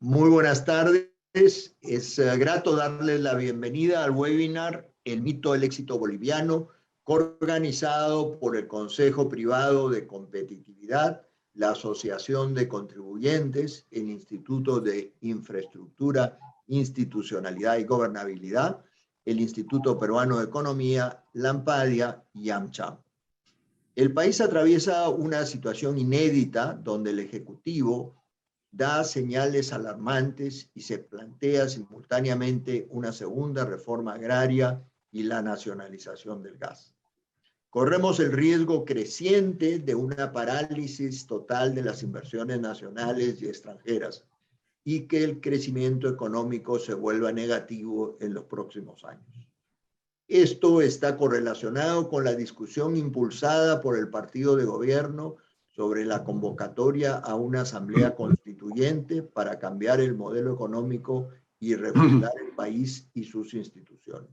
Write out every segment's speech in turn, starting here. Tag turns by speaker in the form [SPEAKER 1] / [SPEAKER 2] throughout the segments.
[SPEAKER 1] Muy buenas tardes. Es grato darles la bienvenida al webinar El mito del éxito boliviano, coorganizado por el Consejo Privado de Competitividad, la Asociación de Contribuyentes, el Instituto de Infraestructura, Institucionalidad y Gobernabilidad, el Instituto Peruano de Economía, la ANPADIA y AmCham. El país atraviesa una situación inédita donde el Ejecutivo da señales alarmantes y se plantea simultáneamente una segunda reforma agraria y la nacionalización del gas. Corremos el riesgo creciente de una parálisis total de las inversiones nacionales y extranjeras y que el crecimiento económico se vuelva negativo en los próximos años. Esto está correlacionado con la discusión impulsada por el partido de gobierno sobre la convocatoria a una asamblea constituyente para cambiar el modelo económico y refundar el país y sus instituciones.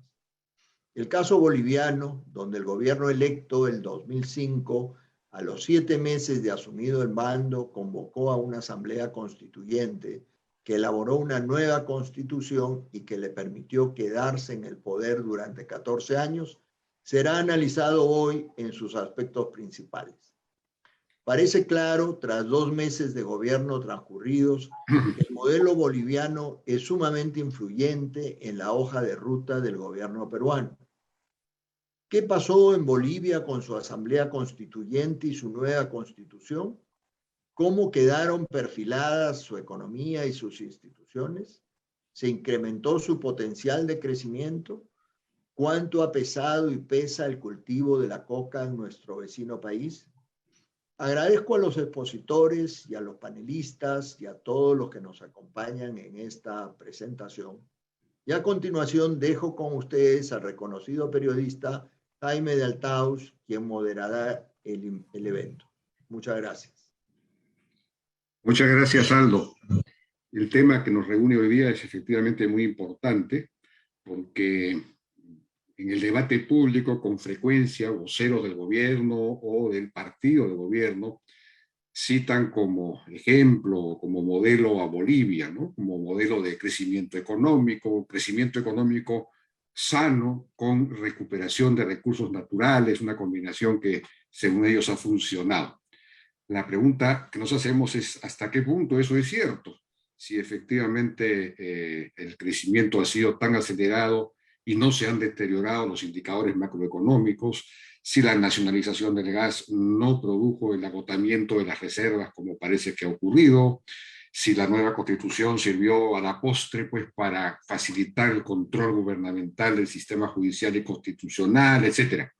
[SPEAKER 1] El caso boliviano, donde el gobierno electo el 2005, a los 7 meses de asumido el mando, convocó a una asamblea constituyente que elaboró una nueva constitución y que le permitió quedarse en el poder durante 14 años, será analizado hoy en sus aspectos principales. Parece claro, tras 2 meses de gobierno transcurridos, que el modelo boliviano es sumamente influyente en la hoja de ruta del gobierno peruano. ¿Qué pasó en Bolivia con su asamblea constituyente y su nueva constitución? ¿Cómo quedaron perfiladas su economía y sus instituciones? ¿Se incrementó su potencial de crecimiento? ¿Cuánto ha pesado y pesa el cultivo de la coca en nuestro vecino país? Agradezco a los expositores y a los panelistas y a todos los que nos acompañan en esta presentación. Y a continuación dejo con ustedes al reconocido periodista Jaime de Altaus, quien moderará el evento. Muchas gracias.
[SPEAKER 2] Muchas gracias, Aldo. El tema que nos reúne hoy día es efectivamente muy importante porque en el debate público con frecuencia voceros del gobierno o del partido de gobierno citan como ejemplo, como modelo a Bolivia, ¿no? Como modelo de crecimiento económico sano con recuperación de recursos naturales, una combinación que según ellos ha funcionado. La pregunta que nos hacemos es ¿hasta qué punto eso es cierto? Si efectivamente el crecimiento ha sido tan acelerado y no se han deteriorado los indicadores macroeconómicos, si la nacionalización del gas no produjo el agotamiento de las reservas como parece que ha ocurrido, si la nueva constitución sirvió a la postre pues, para facilitar el control gubernamental del sistema judicial y constitucional, etcétera.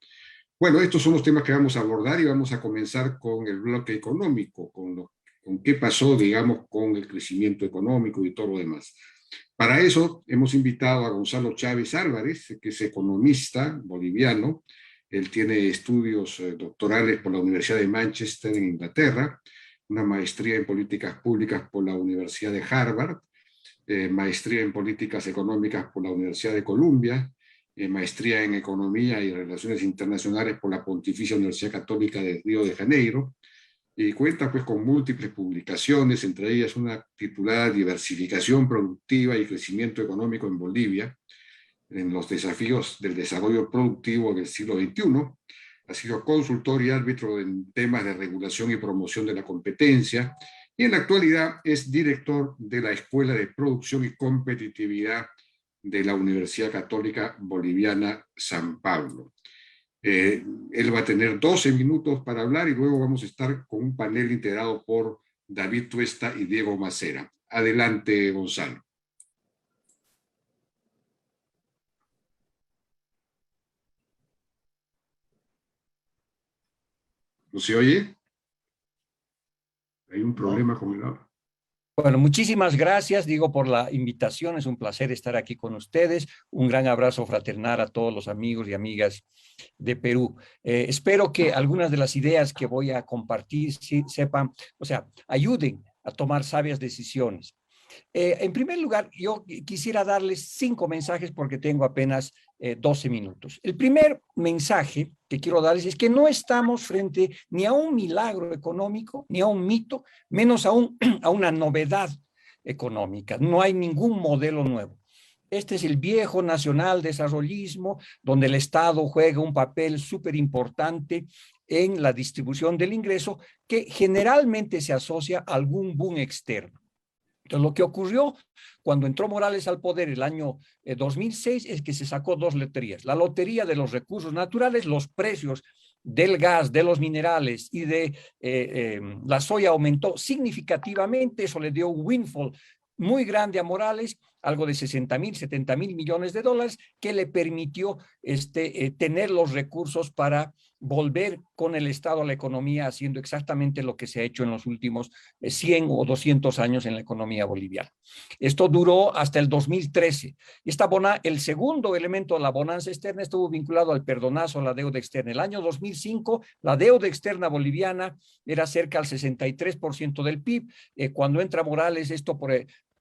[SPEAKER 2] Bueno, estos son los temas que vamos a abordar y vamos a comenzar con el bloque económico, con qué pasó, digamos, con el crecimiento económico y todo lo demás. Para eso hemos invitado a Gonzalo Chávez Álvarez, que es economista boliviano. Él tiene estudios doctorales por la Universidad de Manchester en Inglaterra, una maestría en políticas públicas por la Universidad de Harvard, maestría en políticas económicas por la Universidad de Columbia, maestría en Economía y Relaciones Internacionales por la Pontificia Universidad Católica de Río de Janeiro, y cuenta pues con múltiples publicaciones, entre ellas una titulada Diversificación Productiva y Crecimiento Económico en Bolivia, en los desafíos del desarrollo productivo del siglo XXI. Ha sido consultor y árbitro en temas de regulación y promoción de la competencia, y en la actualidad es director de la Escuela de Producción y Competitividad de la Universidad Católica Boliviana San Pablo. Él va a tener 12 minutos para hablar y luego vamos a estar con un panel integrado por David Tuesta y Diego Macera. Adelante, Gonzalo. ¿No se oye? Hay un problema con el audio.
[SPEAKER 3] Bueno, muchísimas gracias, digo, por la invitación. Es un placer estar aquí con ustedes. Un gran abrazo fraternal a todos los amigos y amigas de Perú. Espero que algunas de las ideas que voy a compartir sepan, o sea, ayuden a tomar sabias decisiones. En primer lugar, yo quisiera darles 5 mensajes porque tengo apenas 12 minutos. El primer mensaje que quiero darles es que no estamos frente ni a un milagro económico, ni a un mito, menos aún a una novedad económica. No hay ningún modelo nuevo. Este es el viejo nacional desarrollismo, donde el Estado juega un papel súper importante en la distribución del ingreso, que generalmente se asocia a algún boom externo. Entonces, lo que ocurrió cuando entró Morales al poder el año 2006 es que se sacó dos loterías. La lotería de los recursos naturales, los precios del gas, de los minerales y de la soya aumentó significativamente, eso le dio un windfall muy grande a Morales, algo de 60.000, 70.000 millones de dólares, que le permitió tener los recursos para volver con el Estado a la economía, haciendo exactamente lo que se ha hecho en los últimos 100 o 200 años en la economía boliviana. Esto duró hasta el 2013. El segundo elemento de la bonanza externa estuvo vinculado al perdonazo a la deuda externa. El año 2005, la deuda externa boliviana era cerca del 63% del PIB. Cuando entra Morales, esto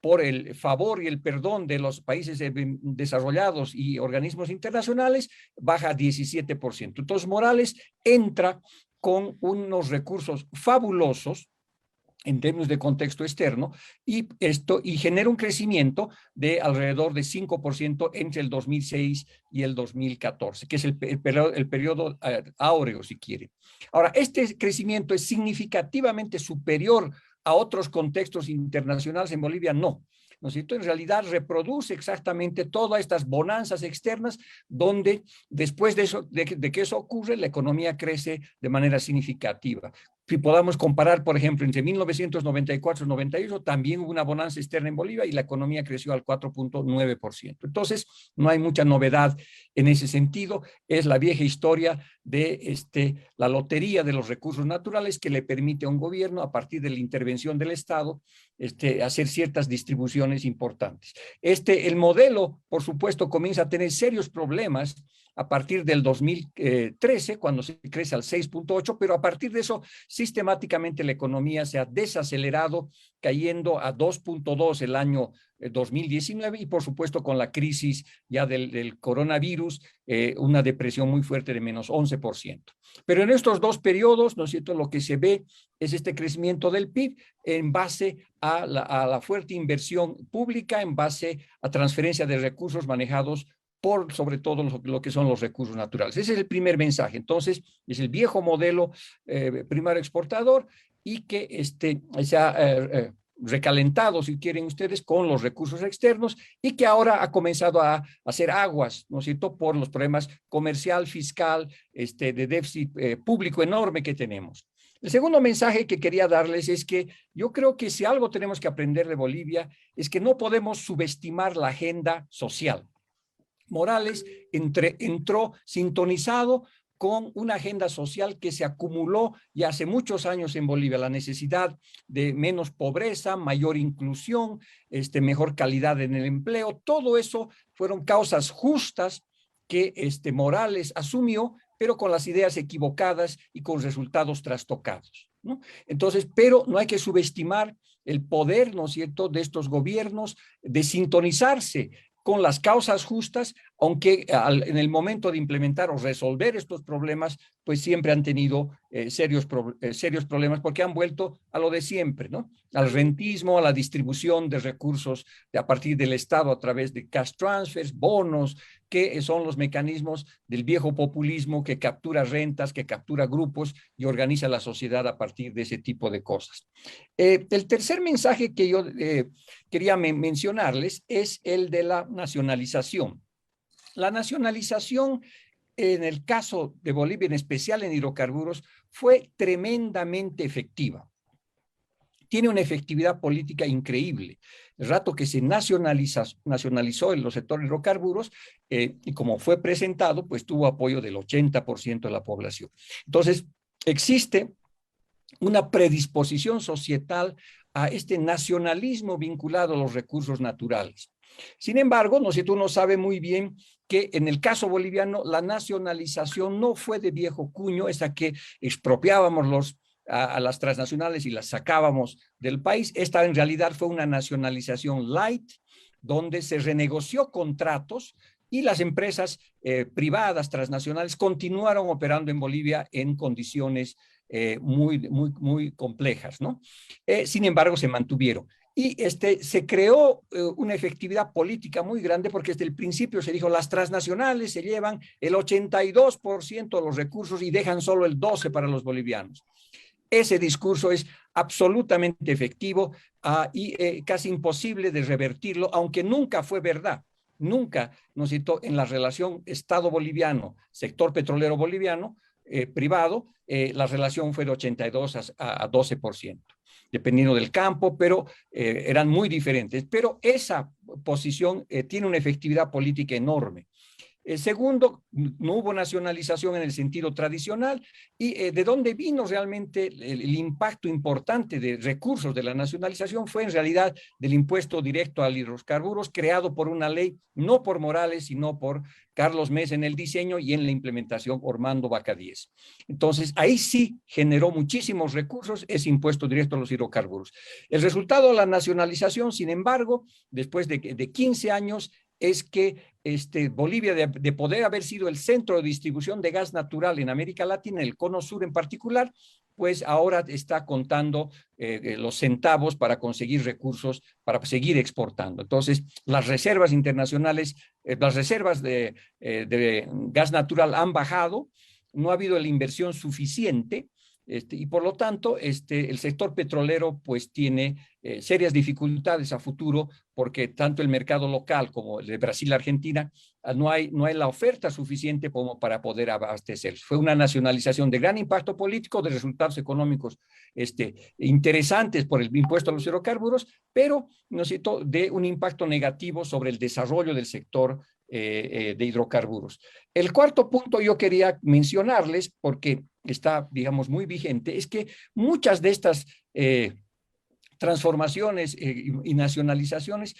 [SPEAKER 3] por el favor y el perdón de los países desarrollados y organismos internacionales, baja a 17%. Entonces, Morales entra con unos recursos fabulosos en términos de contexto externo, y genera un crecimiento de alrededor de 5% entre el 2006 y el 2014, que es el periodo áureo, si quiere. Ahora, este crecimiento es significativamente superior a otros contextos internacionales. En Bolivia no. ¿No es cierto? En realidad reproduce exactamente todas estas bonanzas externas, donde después de que eso ocurre, la economía crece de manera significativa. Si podamos comparar, por ejemplo, entre 1994 y 98, también hubo una bonanza externa en Bolivia y la economía creció al 4.9%. Entonces, no hay mucha novedad en ese sentido. Es la vieja historia de la lotería de los recursos naturales, que le permite a un gobierno, a partir de la intervención del Estado, hacer ciertas distribuciones importantes. El modelo, por supuesto, comienza a tener serios problemas a partir del 2013, cuando se crece al 6.8, pero a partir de eso, sistemáticamente la economía se ha desacelerado, cayendo a 2.2 el año 2019, y por supuesto con la crisis ya del coronavirus, una depresión muy fuerte de menos 11%. Pero en estos dos periodos, ¿no es cierto?, lo que se ve es este crecimiento del PIB en base a la fuerte inversión pública, en base a transferencia de recursos manejados por sobre todo lo que son los recursos naturales. Ese es el primer mensaje. Entonces, es el viejo modelo primario exportador, y que se ha recalentado, si quieren ustedes, con los recursos externos, y que ahora ha comenzado a hacer aguas, ¿no es cierto?, por los problemas comercial, fiscal, de déficit público enorme que tenemos. El segundo mensaje que quería darles es que yo creo que si algo tenemos que aprender de Bolivia es que no podemos subestimar la agenda social. Morales entró sintonizado con una agenda social que se acumuló ya hace muchos años en Bolivia, la necesidad de menos pobreza, mayor inclusión, mejor calidad en el empleo. Todo eso fueron causas justas que Morales asumió, pero con las ideas equivocadas y con resultados trastocados, ¿no? Entonces, pero no hay que subestimar el poder, ¿no es cierto?, de estos gobiernos de sintonizarse con las causas justas, aunque en el momento de implementar o resolver estos problemas, pues siempre han tenido serios problemas, porque han vuelto a lo de siempre, ¿no? Al rentismo, a la distribución de recursos a partir del Estado a través de cash transfers, bonos, que son los mecanismos del viejo populismo que captura rentas, que captura grupos y organiza la sociedad a partir de ese tipo de cosas. El tercer mensaje que yo quería mencionarles es el de la nacionalización. La nacionalización, en el caso de Bolivia, en especial en hidrocarburos, fue tremendamente efectiva. Tiene una efectividad política increíble. El rato que se nacionalizó en los sectores hidrocarburos, y como fue presentado, pues tuvo apoyo del 80% de la población. Entonces, existe una predisposición societal a este nacionalismo vinculado a los recursos naturales. Sin embargo, uno sabe muy bien que en el caso boliviano la nacionalización no fue de viejo cuño, esa que expropiábamos a las transnacionales y las sacábamos del país. Esta en realidad fue una nacionalización light, donde se renegoció contratos y las empresas privadas transnacionales continuaron operando en Bolivia en condiciones muy complejas, ¿no? Sin embargo, se mantuvieron. Y se creó una efectividad política muy grande porque desde el principio se dijo las transnacionales se llevan el 82% de los recursos y dejan solo el 12% para los bolivianos. Ese discurso es absolutamente efectivo y casi imposible de revertirlo, aunque nunca fue verdad. Nunca, ¿no es cierto?, en la relación Estado boliviano, sector petrolero boliviano, privado, la relación fue de 82 a 12%, dependiendo del campo, pero eran muy diferentes. Pero esa posición tiene una efectividad política enorme. Segundo, no hubo nacionalización en el sentido tradicional y de dónde vino realmente el impacto importante de recursos de la nacionalización fue en realidad del impuesto directo a hidrocarburos creado por una ley, no por Morales, sino por Carlos Mesa en el diseño y en la implementación Ormando Vaca 10. Entonces, ahí sí generó muchísimos recursos ese impuesto directo a los hidrocarburos. El resultado de la nacionalización, sin embargo, después de 15 años, es que Bolivia, de poder haber sido el centro de distribución de gas natural en América Latina, el Cono Sur en particular, pues ahora está contando los centavos para conseguir recursos para seguir exportando. Entonces, las reservas internacionales, las reservas de gas natural han bajado, no ha habido la inversión suficiente, y por lo tanto, el sector petrolero pues tiene serias dificultades a futuro porque tanto el mercado local como el de Brasil-Argentina no hay la oferta suficiente como para poder abastecer. Fue una nacionalización de gran impacto político, de resultados económicos interesantes por el impuesto a los hidrocarburos, pero ¿no es cierto?, de un impacto negativo sobre el desarrollo del sector de hidrocarburos. El cuarto punto yo quería mencionarles, porque está, digamos, muy vigente, es que muchas de estas transformaciones y nacionalizaciones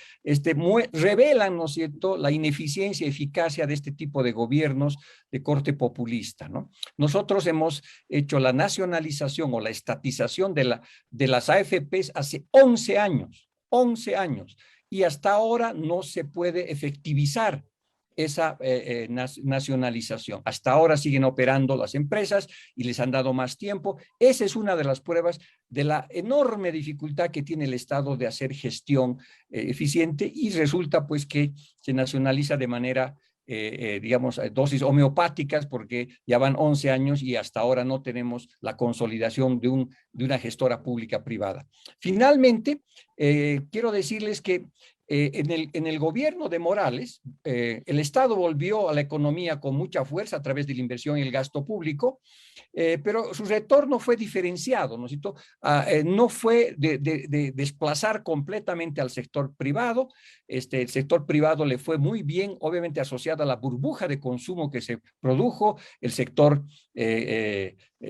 [SPEAKER 3] revelan, ¿no es cierto?, la ineficiencia y eficacia de este tipo de gobiernos de corte populista, ¿no? Nosotros hemos hecho la nacionalización o la estatización de las AFPs hace 11 años, y hasta ahora no se puede efectivizar esa nacionalización. Hasta ahora siguen operando las empresas y les han dado más tiempo. Esa es una de las pruebas de la enorme dificultad que tiene el Estado de hacer gestión eficiente, y resulta pues que se nacionaliza de manera, digamos, dosis homeopáticas, porque ya van 11 años y hasta ahora no tenemos la consolidación de una gestora pública privada. Finalmente, quiero decirles que en el gobierno de Morales, el Estado volvió a la economía con mucha fuerza a través de la inversión y el gasto público, pero su retorno fue diferenciado, ¿no es cierto? No fue de desplazar completamente al sector privado. El sector privado le fue muy bien, obviamente asociado a la burbuja de consumo que se produjo, el sector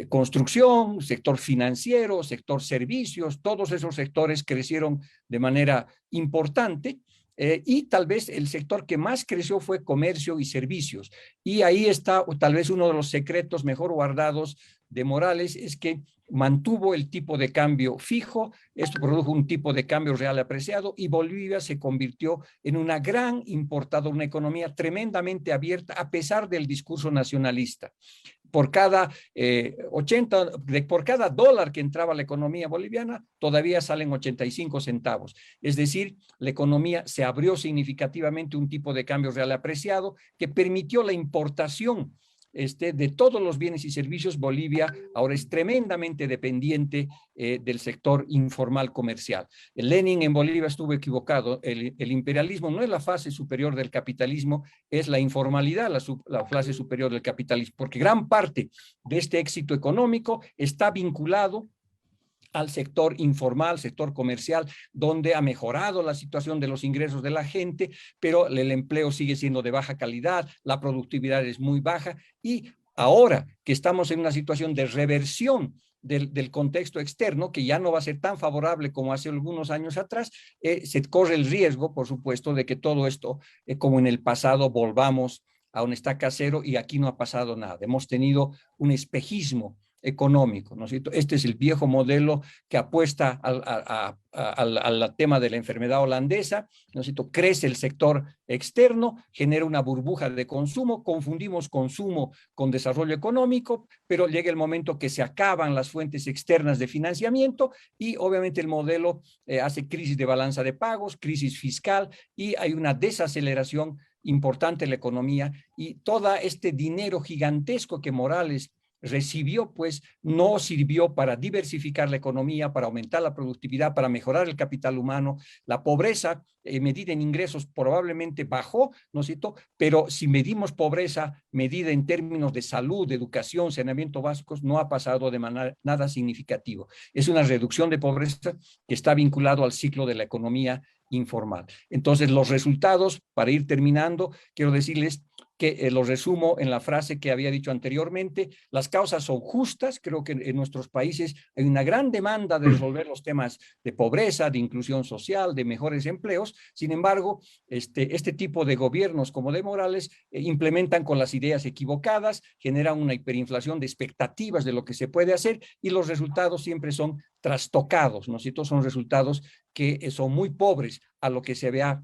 [SPEAKER 3] construcción, sector financiero, sector servicios, todos esos sectores crecieron de manera importante. Y tal vez el sector que más creció fue comercio y servicios. Y ahí está tal vez uno de los secretos mejor guardados de Morales, es que mantuvo el tipo de cambio fijo. Esto produjo un tipo de cambio real apreciado y Bolivia se convirtió en una gran importadora, una economía tremendamente abierta a pesar del discurso nacionalista. Por cada por cada dólar que entraba a la economía boliviana, todavía salen 85 centavos. Es decir, la economía se abrió significativamente, un tipo de cambio real apreciado que permitió la importación de todos los bienes y servicios. Bolivia ahora es tremendamente dependiente del sector informal comercial. El Lenin en Bolivia estuvo equivocado. El imperialismo no es la fase superior del capitalismo, es la informalidad la fase superior del capitalismo, porque gran parte de este éxito económico está vinculado al sector informal, sector comercial, donde ha mejorado la situación de los ingresos de la gente, pero el empleo sigue siendo de baja calidad, la productividad es muy baja, y ahora que estamos en una situación de reversión del contexto externo, que ya no va a ser tan favorable como hace algunos años atrás, se corre el riesgo, por supuesto, de que todo esto, como en el pasado, volvamos a un estaca cero, y aquí no ha pasado nada. Hemos tenido un espejismo económico, ¿no es cierto? Este es el viejo modelo que apuesta al tema de la enfermedad holandesa, ¿no es cierto? Crece el sector externo, genera una burbuja de consumo, confundimos consumo con desarrollo económico, pero llega el momento que se acaban las fuentes externas de financiamiento y obviamente el modelo hace crisis de balanza de pagos, crisis fiscal y hay una desaceleración importante en la economía y todo este dinero gigantesco que Morales recibió, pues no sirvió para diversificar la economía, para aumentar la productividad, para mejorar el capital humano. La pobreza, medida en ingresos, probablemente bajó, ¿no es cierto? Pero si medimos pobreza, medida en términos de salud, de educación, saneamiento básicos, no ha pasado de manera nada significativo. Es una reducción de pobreza que está vinculado al ciclo de la economía informal. Entonces, los resultados, para ir terminando, quiero decirles que lo resumo en la frase que había dicho anteriormente, las causas son justas, creo que en nuestros países hay una gran demanda de resolver los temas de pobreza, de inclusión social, de mejores empleos, sin embargo, este tipo de gobiernos como de Morales implementan con las ideas equivocadas, generan una hiperinflación de expectativas de lo que se puede hacer y los resultados siempre son trastocados, ¿no es cierto? Son resultados que son muy pobres a lo que se vea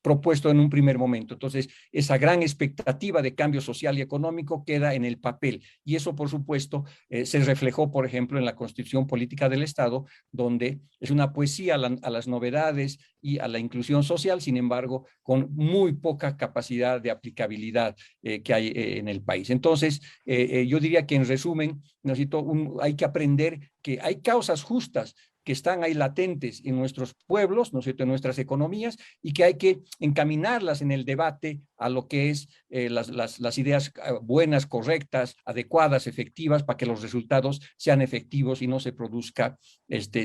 [SPEAKER 3] propuesto en un primer momento. Entonces, esa gran expectativa de cambio social y económico queda en el papel. Y eso, por supuesto, se reflejó, por ejemplo, en la Constitución Política del Estado, donde es una poesía a las novedades y a la inclusión social, sin embargo, con muy poca capacidad de aplicabilidad que hay en el país. Entonces, yo diría que en resumen, hay que aprender que hay causas justas que están ahí latentes en nuestros pueblos, ¿no es cierto?, en nuestras economías, y que hay que encaminarlas en el debate a lo que es las ideas buenas, correctas, adecuadas, efectivas, para que los resultados sean efectivos y no se produzca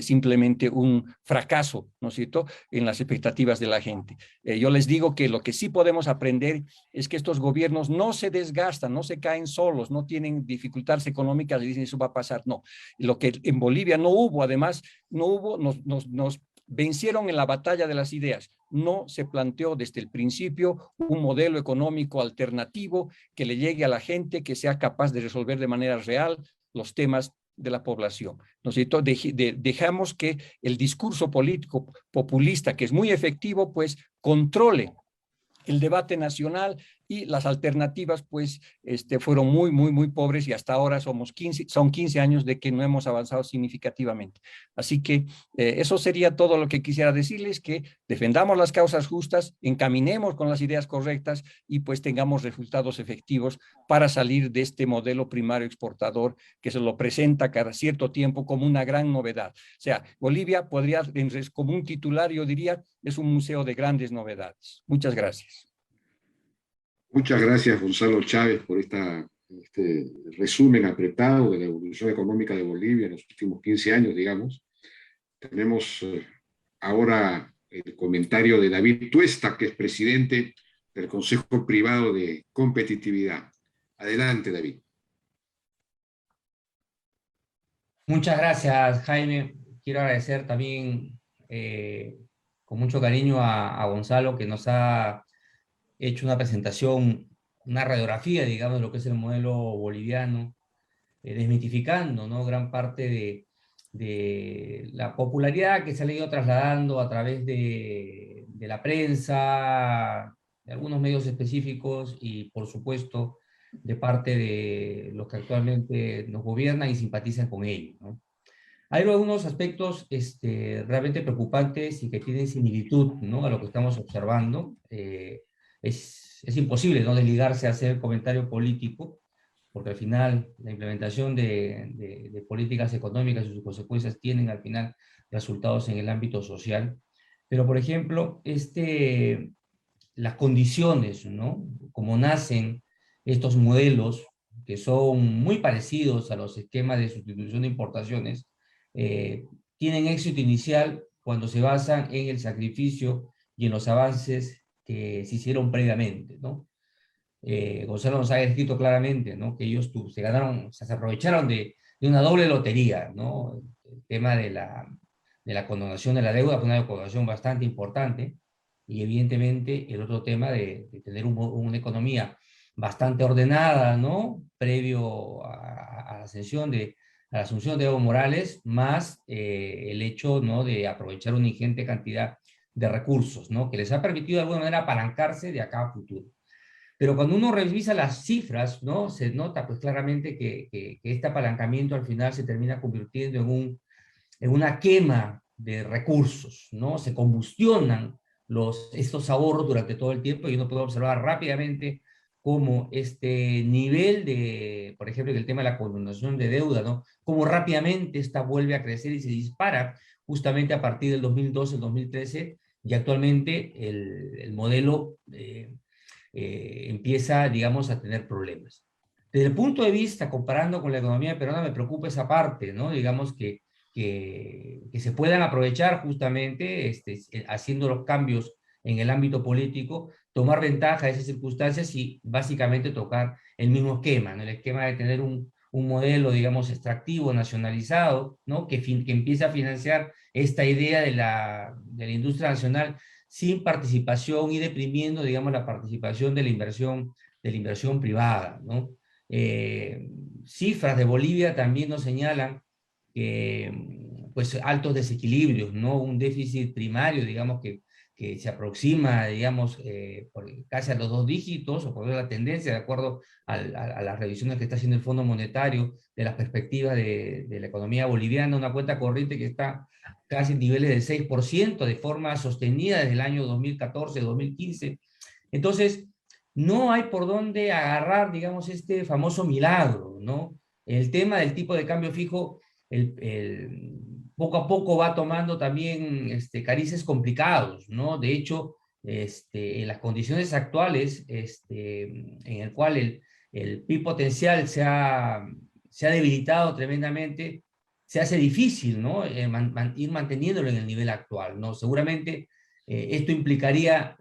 [SPEAKER 3] simplemente un fracaso, ¿no es cierto?, en las expectativas de la gente. Yo les digo que lo que sí podemos aprender es que estos gobiernos no se desgastan, no se caen solos, no tienen dificultades económicas y dicen eso va a pasar, no. Lo que en Bolivia no hubo, además, nos vencieron en la batalla de las ideas. No se planteó desde el principio un modelo económico alternativo que le llegue a la gente, que sea capaz de resolver de manera real los temas de la población. ¿No es cierto? Dejamos que el discurso político populista, que es muy efectivo, pues controle el debate nacional y las alternativas pues fueron muy pobres y hasta ahora son 15 años de que no hemos avanzado significativamente. Así que eso sería todo lo que quisiera decirles, que defendamos las causas justas, encaminemos con las ideas correctas y pues tengamos resultados efectivos para salir de este modelo primario exportador que se lo presenta cada cierto tiempo como una gran novedad. O sea, Bolivia podría, como un titular, yo diría, es un museo de grandes novedades. Muchas gracias.
[SPEAKER 2] Muchas gracias, Gonzalo Chávez, por este resumen apretado de la evolución económica de Bolivia en los últimos 15 años, digamos. Tenemos ahora el comentario de David Tuesta, que es presidente del Consejo Privado de Competitividad. Adelante, David.
[SPEAKER 4] Muchas gracias, Jaime. Quiero agradecer también con mucho cariño a Gonzalo, que nos ha hecho una presentación, una radiografía, digamos, de lo que es el modelo boliviano, desmitificando, ¿no?, gran parte de la popularidad que se ha ido trasladando a través de la prensa, de algunos medios específicos y, por supuesto, de parte de los que actualmente nos gobiernan y simpatizan con ellos, ¿no? Hay algunos aspectos realmente preocupantes y que tienen similitud, ¿no?, a lo que estamos observando. Es imposible no desligarse a hacer comentario político, porque al final la implementación de políticas económicas y sus consecuencias tienen al final resultados en el ámbito social. Pero, por ejemplo, las condiciones, ¿no?, como nacen estos modelos, que son muy parecidos a los esquemas de sustitución de importaciones, tienen éxito inicial cuando se basan en el sacrificio y en los avances que se hicieron previamente, ¿no? Gonzalo nos ha escrito claramente, ¿no?, que ellos se aprovecharon de una doble lotería, ¿no? El tema de la condonación de la deuda fue una condonación bastante importante, y evidentemente el otro tema de tener una economía bastante ordenada, ¿no? Previo a la ascensión de, a la asunción de Evo Morales, más el hecho, ¿no?, de aprovechar una ingente cantidad de recursos, ¿no?, que les ha permitido de alguna manera apalancarse de acá a futuro. Pero cuando uno revisa las cifras, ¿no?, se nota pues claramente que este apalancamiento al final se termina convirtiendo en una quema de recursos, ¿no? Se combustionan estos ahorros durante todo el tiempo y uno puede observar rápidamente cómo este nivel de, por ejemplo, en el tema de la condonación de deuda, ¿no?, cómo rápidamente esta vuelve a crecer y se dispara justamente a partir del 2012, el 2013, y actualmente el modelo empieza, digamos, a tener problemas. Desde el punto de vista, comparando con la economía peruana, me preocupa esa parte, ¿no? Digamos que se puedan aprovechar justamente haciendo los cambios en el ámbito político, tomar ventaja de esas circunstancias y básicamente tocar el mismo esquema, ¿no? El esquema de tener un modelo, digamos, extractivo, nacionalizado, ¿no?, que empieza a financiar esta idea de la industria nacional sin participación y deprimiendo, digamos, la participación de la inversión privada, ¿no? Cifras de Bolivia también nos señalan pues altos desequilibrios, ¿no? Un déficit primario, digamos, que se aproxima, digamos, casi a los 2 dígitos, o por la tendencia, de acuerdo a las revisiones que está haciendo el Fondo Monetario de las perspectivas de la economía boliviana, una cuenta corriente que está casi en niveles del 6% de forma sostenida desde el año 2014-2015. Entonces, no hay por dónde agarrar, digamos, este famoso milagro, ¿no? El tema del tipo de cambio fijo, poco a poco va tomando también carices complicados, ¿no? De hecho, en las condiciones actuales, en el cual el PIB potencial se ha debilitado tremendamente, se hace difícil, ¿no?, ir manteniéndolo en el nivel actual, ¿no? Seguramente esto implicaría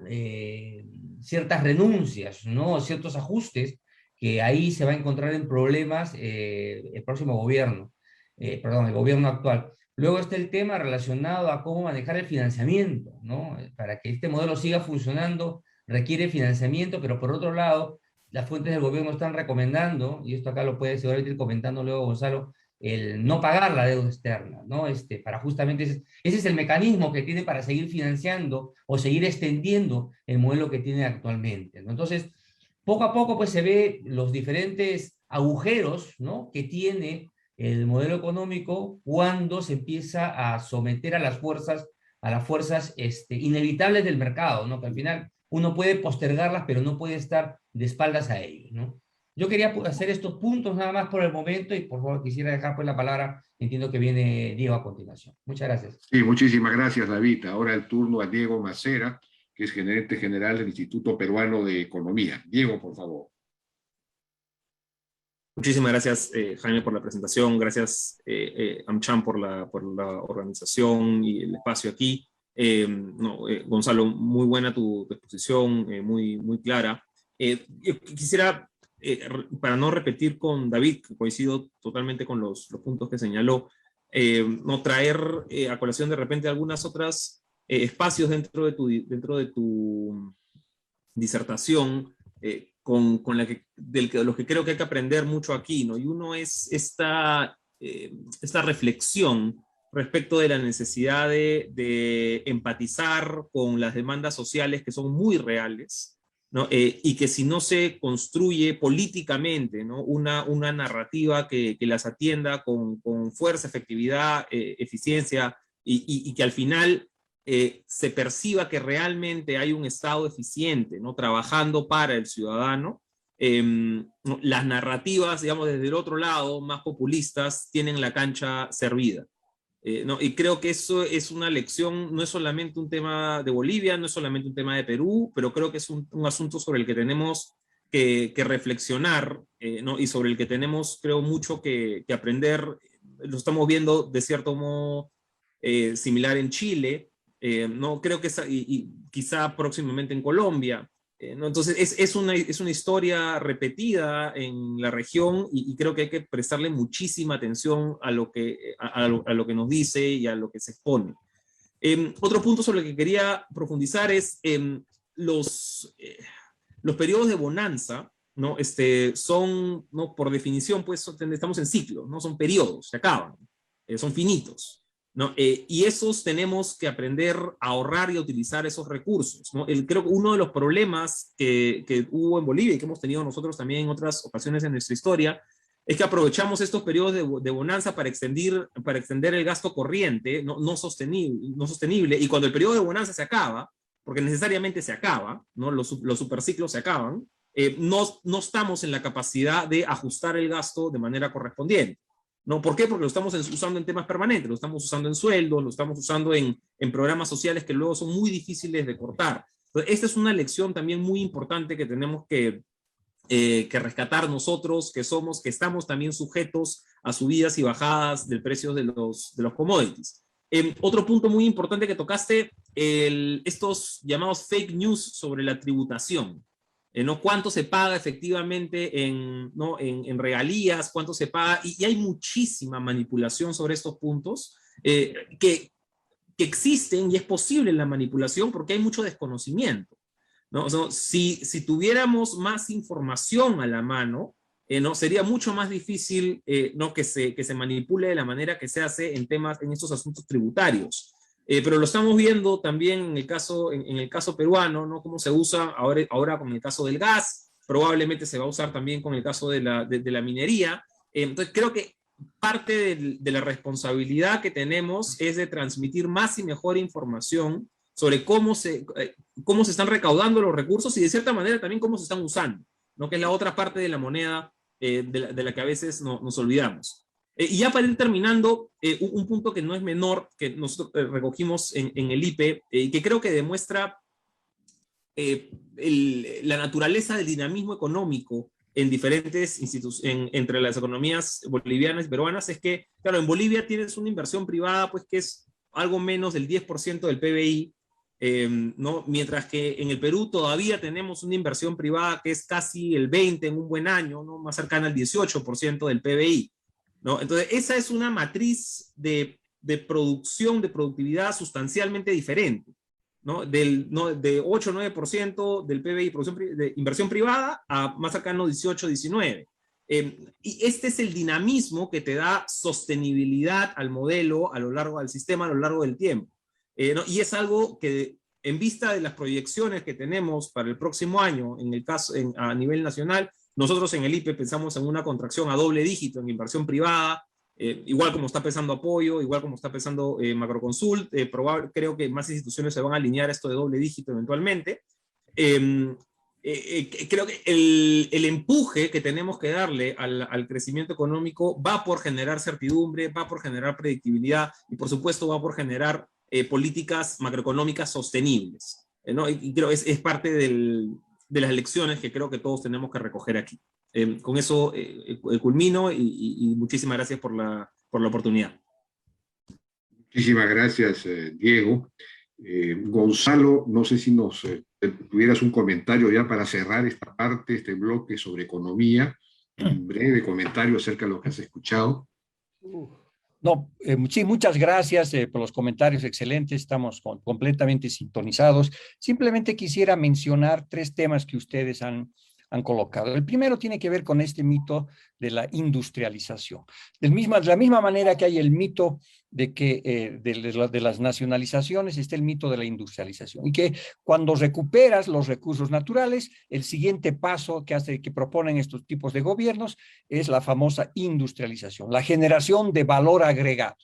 [SPEAKER 4] ciertas renuncias, ¿no?, ciertos ajustes, que ahí se va a encontrar en problemas el próximo gobierno, perdón, el gobierno actual. Luego está el tema relacionado a cómo manejar el financiamiento, ¿no? Para que este modelo siga funcionando requiere financiamiento, pero por otro lado, las fuentes del gobierno están recomendando, y esto acá lo puede seguramente ir comentando luego Gonzalo, el no pagar la deuda externa, ¿no? Para justamente, ese es el mecanismo que tiene para seguir financiando o seguir extendiendo el modelo que tiene actualmente, ¿no? Entonces, poco a poco pues se ve los diferentes agujeros, ¿no?, que tiene el modelo económico cuando se empieza a someter a las fuerzas inevitables del mercado, ¿no?, que al final uno puede postergarlas, pero no puede estar de espaldas a ellos, ¿no? Yo quería hacer estos puntos nada más por el momento y por favor quisiera dejar pues la palabra, entiendo que viene Diego a continuación. Muchas gracias.
[SPEAKER 2] Sí, muchísimas gracias, David. Ahora el turno a Diego Macera, que es gerente general del Instituto Peruano de Economía. Diego, por favor.
[SPEAKER 5] Muchísimas gracias, Jaime, por la presentación. Gracias, AmCham, por la organización y el espacio aquí. Gonzalo, muy buena tu exposición, muy clara. Yo quisiera, para no repetir con David, que coincido totalmente con los puntos que señaló, no traer a colación de repente algunas otras espacios dentro de tu disertación, con los que creo que hay que aprender mucho aquí, ¿no? Y uno es esta reflexión respecto de la necesidad de empatizar con las demandas sociales que son muy reales, ¿no? Y que si no se construye políticamente, ¿no?, una narrativa que las atienda con fuerza, efectividad, eficiencia, y que al final se perciba que realmente hay un Estado eficiente, ¿no?, trabajando para el ciudadano, las narrativas, digamos, desde el otro lado, más populistas, tienen la cancha servida. ¿No? Y creo que eso es una lección, no es solamente un tema de Bolivia, no es solamente un tema de Perú, pero creo que es un asunto sobre el que tenemos que reflexionar, ¿no?, y sobre el que tenemos, creo, mucho que aprender. Lo estamos viendo de cierto modo similar en Chile, ¿no? Creo que y quizá próximamente en Colombia. ¿No? Entonces es una historia repetida en la región y creo que hay que prestarle muchísima atención a lo que nos dice y a lo que se expone. Otro punto sobre el que quería profundizar es los periodos de bonanza ¿no? Son, ¿no? Por definición, pues estamos en ciclos, ¿no? Son periodos, se acaban, son finitos, ¿no? Y esos tenemos que aprender a ahorrar y a utilizar esos recursos, ¿no? Creo que uno de los problemas que hubo en Bolivia y que hemos tenido nosotros también en otras ocasiones en nuestra historia es que aprovechamos estos periodos de bonanza para extender el gasto corriente no sostenible, y cuando el periodo de bonanza se acaba, porque necesariamente se acaba, ¿no? Los superciclos se acaban, no estamos en la capacidad de ajustar el gasto de manera correspondiente. ¿No? ¿Por qué? Porque lo estamos usando en temas permanentes, lo estamos usando en sueldos, lo estamos usando en programas sociales que luego son muy difíciles de cortar. Entonces, esta es una lección también muy importante que tenemos que rescatar nosotros, que estamos también sujetos a subidas y bajadas del precio de los commodities. Otro punto muy importante que tocaste, estos llamados fake news sobre la tributación. ¿No? ¿Cuánto se paga efectivamente en regalías? ¿Cuánto se paga? Y hay muchísima manipulación sobre estos puntos que existen, y es posible la manipulación porque hay mucho desconocimiento, ¿no? O sea, si tuviéramos más información a la mano, ¿no? Sería mucho más difícil ¿no? que se manipule de la manera que se hace en estos asuntos tributarios. Pero lo estamos viendo también en el caso peruano, ¿no? Cómo se usa ahora con el caso del gas, probablemente se va a usar también con el caso de la minería. Entonces creo que parte de la responsabilidad que tenemos es de transmitir más y mejor información sobre cómo se están recaudando los recursos y de cierta manera también cómo se están usando, ¿no? Que es la otra parte de la moneda de la que a veces nos olvidamos. Y ya para ir terminando, un punto que no es menor, que nosotros recogimos en el IPE, y que creo que demuestra la naturaleza del dinamismo económico en diferentes entre las economías bolivianas y peruanas, es que, claro, en Bolivia tienes una inversión privada, pues que es algo menos del 10% del PBI, ¿no? Mientras que en el Perú todavía tenemos una inversión privada que es casi el 20% en un buen año, ¿no? Más cercana al 18% del PBI. ¿No? Entonces, esa es una matriz de productividad sustancialmente diferente, ¿no? De 8 o 9% del PBI de inversión privada a más cercano 18, 19. Y este es el dinamismo que te da sostenibilidad al modelo, al sistema a lo largo del tiempo. ¿No? Y es algo que, en vista de las proyecciones que tenemos para el próximo año, a nivel nacional, nosotros en el IPE pensamos en una contracción a doble dígito en inversión privada, igual como está pensando Apoyo, igual como está pensando Macroconsult. Creo que más instituciones se van a alinear a esto de doble dígito eventualmente. Creo que el empuje que tenemos que darle al crecimiento económico va por generar certidumbre, va por generar predictibilidad y por supuesto va por generar políticas macroeconómicas sostenibles, ¿no? Y creo que es parte de las lecciones que creo que todos tenemos que recoger aquí. Con eso culmino y muchísimas gracias por la oportunidad.
[SPEAKER 2] Muchísimas gracias, Diego. Gonzalo, no sé si tuvieras un comentario ya para cerrar esta parte, este bloque sobre economía, un breve comentario acerca de lo que has escuchado.
[SPEAKER 3] No, sí, muchas gracias por los comentarios excelentes, estamos completamente sintonizados. Simplemente quisiera mencionar 3 temas que ustedes han colocado. El primero tiene que ver con este mito de la industrialización. De la misma manera que hay el mito de que de las nacionalizaciones, está el mito de la industrialización. Y que cuando recuperas los recursos naturales, el siguiente paso que proponen estos tipos de gobiernos es la famosa industrialización, la generación de valor agregado,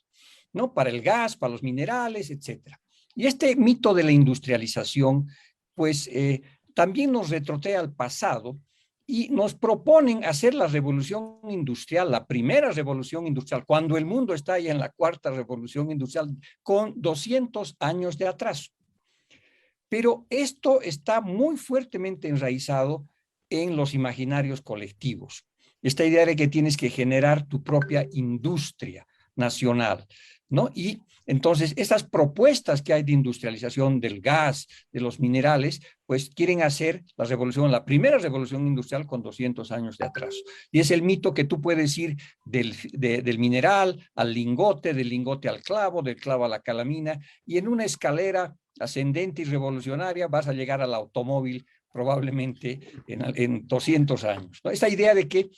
[SPEAKER 3] ¿no? Para el gas, para los minerales, etcétera. Y este mito de la industrialización, pues, también nos retrotrae al pasado y nos proponen hacer la revolución industrial, la primera revolución industrial, cuando el mundo está ya en la 4ª revolución industrial, con 200 años de atraso. Pero esto está muy fuertemente enraizado en los imaginarios colectivos. Esta idea de que tienes que generar tu propia industria nacional, ¿no? Y entonces estas propuestas que hay de industrialización del gas, de los minerales, pues quieren hacer la primera revolución industrial con 200 años de atraso. Y es el mito que tú puedes ir del mineral al lingote, del lingote al clavo, del clavo a la calamina, y en una escalera ascendente y revolucionaria vas a llegar al automóvil probablemente en 200 años, ¿no? Esta idea de que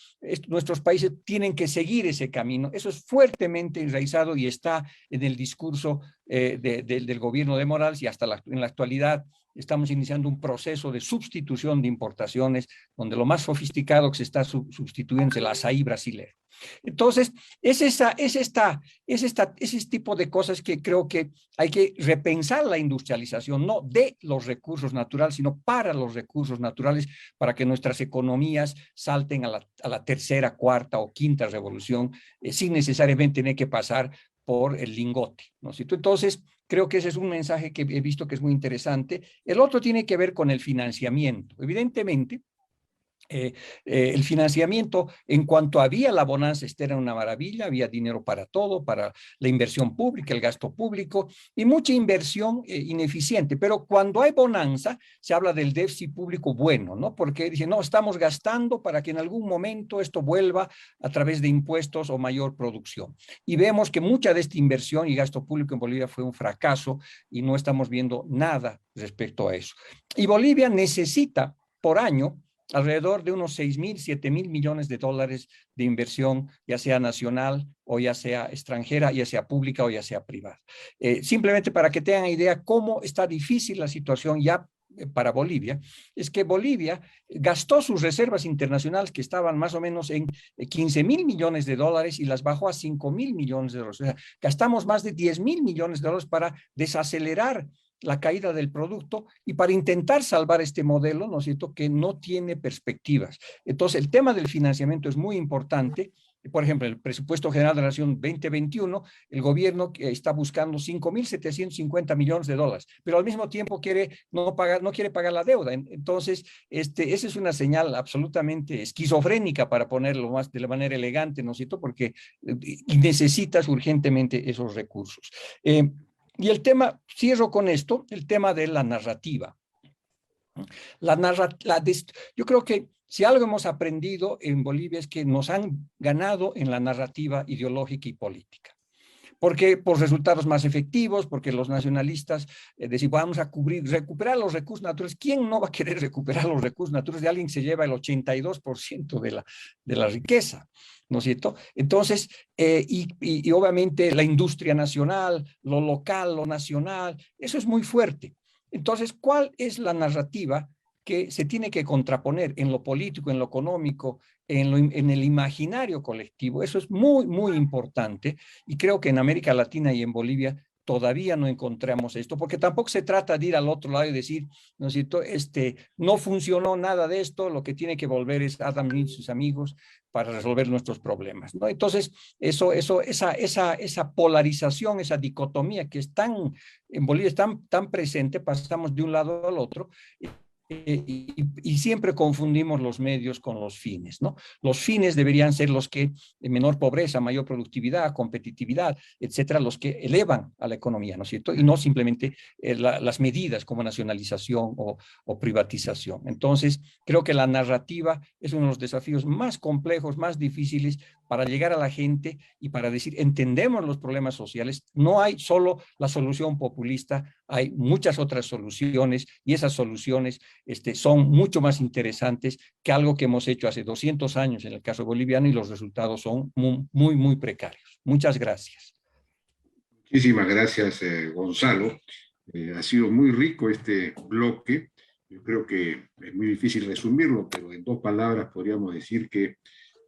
[SPEAKER 3] nuestros países tienen que seguir ese camino, eso es fuertemente enraizado y está en el discurso del gobierno de Morales, y hasta en la actualidad estamos iniciando un proceso de sustitución de importaciones, donde lo más sofisticado que se está sustituyendo es el azaí brasileño. Entonces, es ese tipo de cosas que creo que hay que repensar la industrialización, no de los recursos naturales, sino para los recursos naturales, para que nuestras economías salten a la tercera, cuarta o quinta revolución, sin necesariamente tener que pasar por el lingote, ¿no es cierto? Entonces, creo que ese es un mensaje que he visto que es muy interesante. El otro tiene que ver con el financiamiento. Evidentemente, el financiamiento, en cuanto había la bonanza, era una maravilla, había dinero para todo, para la inversión pública, el gasto público, y mucha inversión ineficiente. Pero cuando hay bonanza, se habla del déficit público bueno, ¿no? Porque dicen, no, estamos gastando para que en algún momento esto vuelva a través de impuestos o mayor producción. Y vemos que mucha de esta inversión y gasto público en Bolivia fue un fracaso y no estamos viendo nada respecto a eso. Y Bolivia necesita por año alrededor de unos 6.000, 7.000 millones de dólares de inversión, ya sea nacional o ya sea extranjera, ya sea pública o ya sea privada. Simplemente para que tengan idea cómo está difícil la situación ya para Bolivia, es que Bolivia gastó sus reservas internacionales que estaban más o menos en 15.000 millones de dólares y las bajó a 5.000 millones de dólares. O sea, gastamos más de 10.000 millones de dólares para desacelerar la caída del producto y para intentar salvar este modelo, ¿no es cierto?, que no tiene perspectivas. Entonces, el tema del financiamiento es muy importante. Por ejemplo, el presupuesto general de la Nación 2021, el gobierno está buscando 5.750 millones de dólares, pero al mismo tiempo no quiere pagar la deuda. Entonces, esa es una señal absolutamente esquizofrénica, para ponerlo más de la manera elegante, ¿no es cierto?, porque necesitas urgentemente esos recursos. Y el tema, cierro con esto, el tema de la narrativa. Yo creo que si algo hemos aprendido en Bolivia es que nos han ganado en la narrativa ideológica y política. Porque por resultados más efectivos, porque los nacionalistas decían, vamos a recuperar los recursos naturales. ¿Quién no va a querer recuperar los recursos naturales de alguien que se lleva el 82% de la riqueza? ¿No es cierto? Entonces, y obviamente la industria nacional, lo local, lo nacional, eso es muy fuerte. Entonces, ¿cuál es la narrativa que se tiene que contraponer en lo político, en lo económico, en el imaginario colectivo? Eso es muy, muy importante, y creo que en América Latina y en Bolivia todavía no encontramos esto, porque tampoco se trata de ir al otro lado y decir, ¿no es cierto?, no funcionó nada de esto, lo que tiene que volver es Adam Smith y sus amigos para resolver nuestros problemas, ¿no? Entonces, esa polarización, esa dicotomía que en Bolivia es tan presente, pasamos de un lado al otro, y siempre confundimos los medios con los fines, ¿no? Los fines deberían ser los que, menor pobreza, mayor productividad, competitividad, etcétera, los que elevan a la economía, ¿no es cierto? Y no simplemente las medidas como nacionalización o privatización. Entonces, creo que la narrativa es uno de los desafíos más complejos, más difíciles para llegar a la gente y para decir, entendemos los problemas sociales, no hay solo la solución populista, hay muchas otras soluciones, y esas soluciones son mucho más interesantes que algo que hemos hecho hace 200 años en el caso boliviano, y los resultados son muy, muy, muy precarios. Muchas gracias.
[SPEAKER 2] Muchísimas gracias, Gonzalo. Ha sido muy rico este bloque. Yo creo que es muy difícil resumirlo, pero en 2 palabras podríamos decir que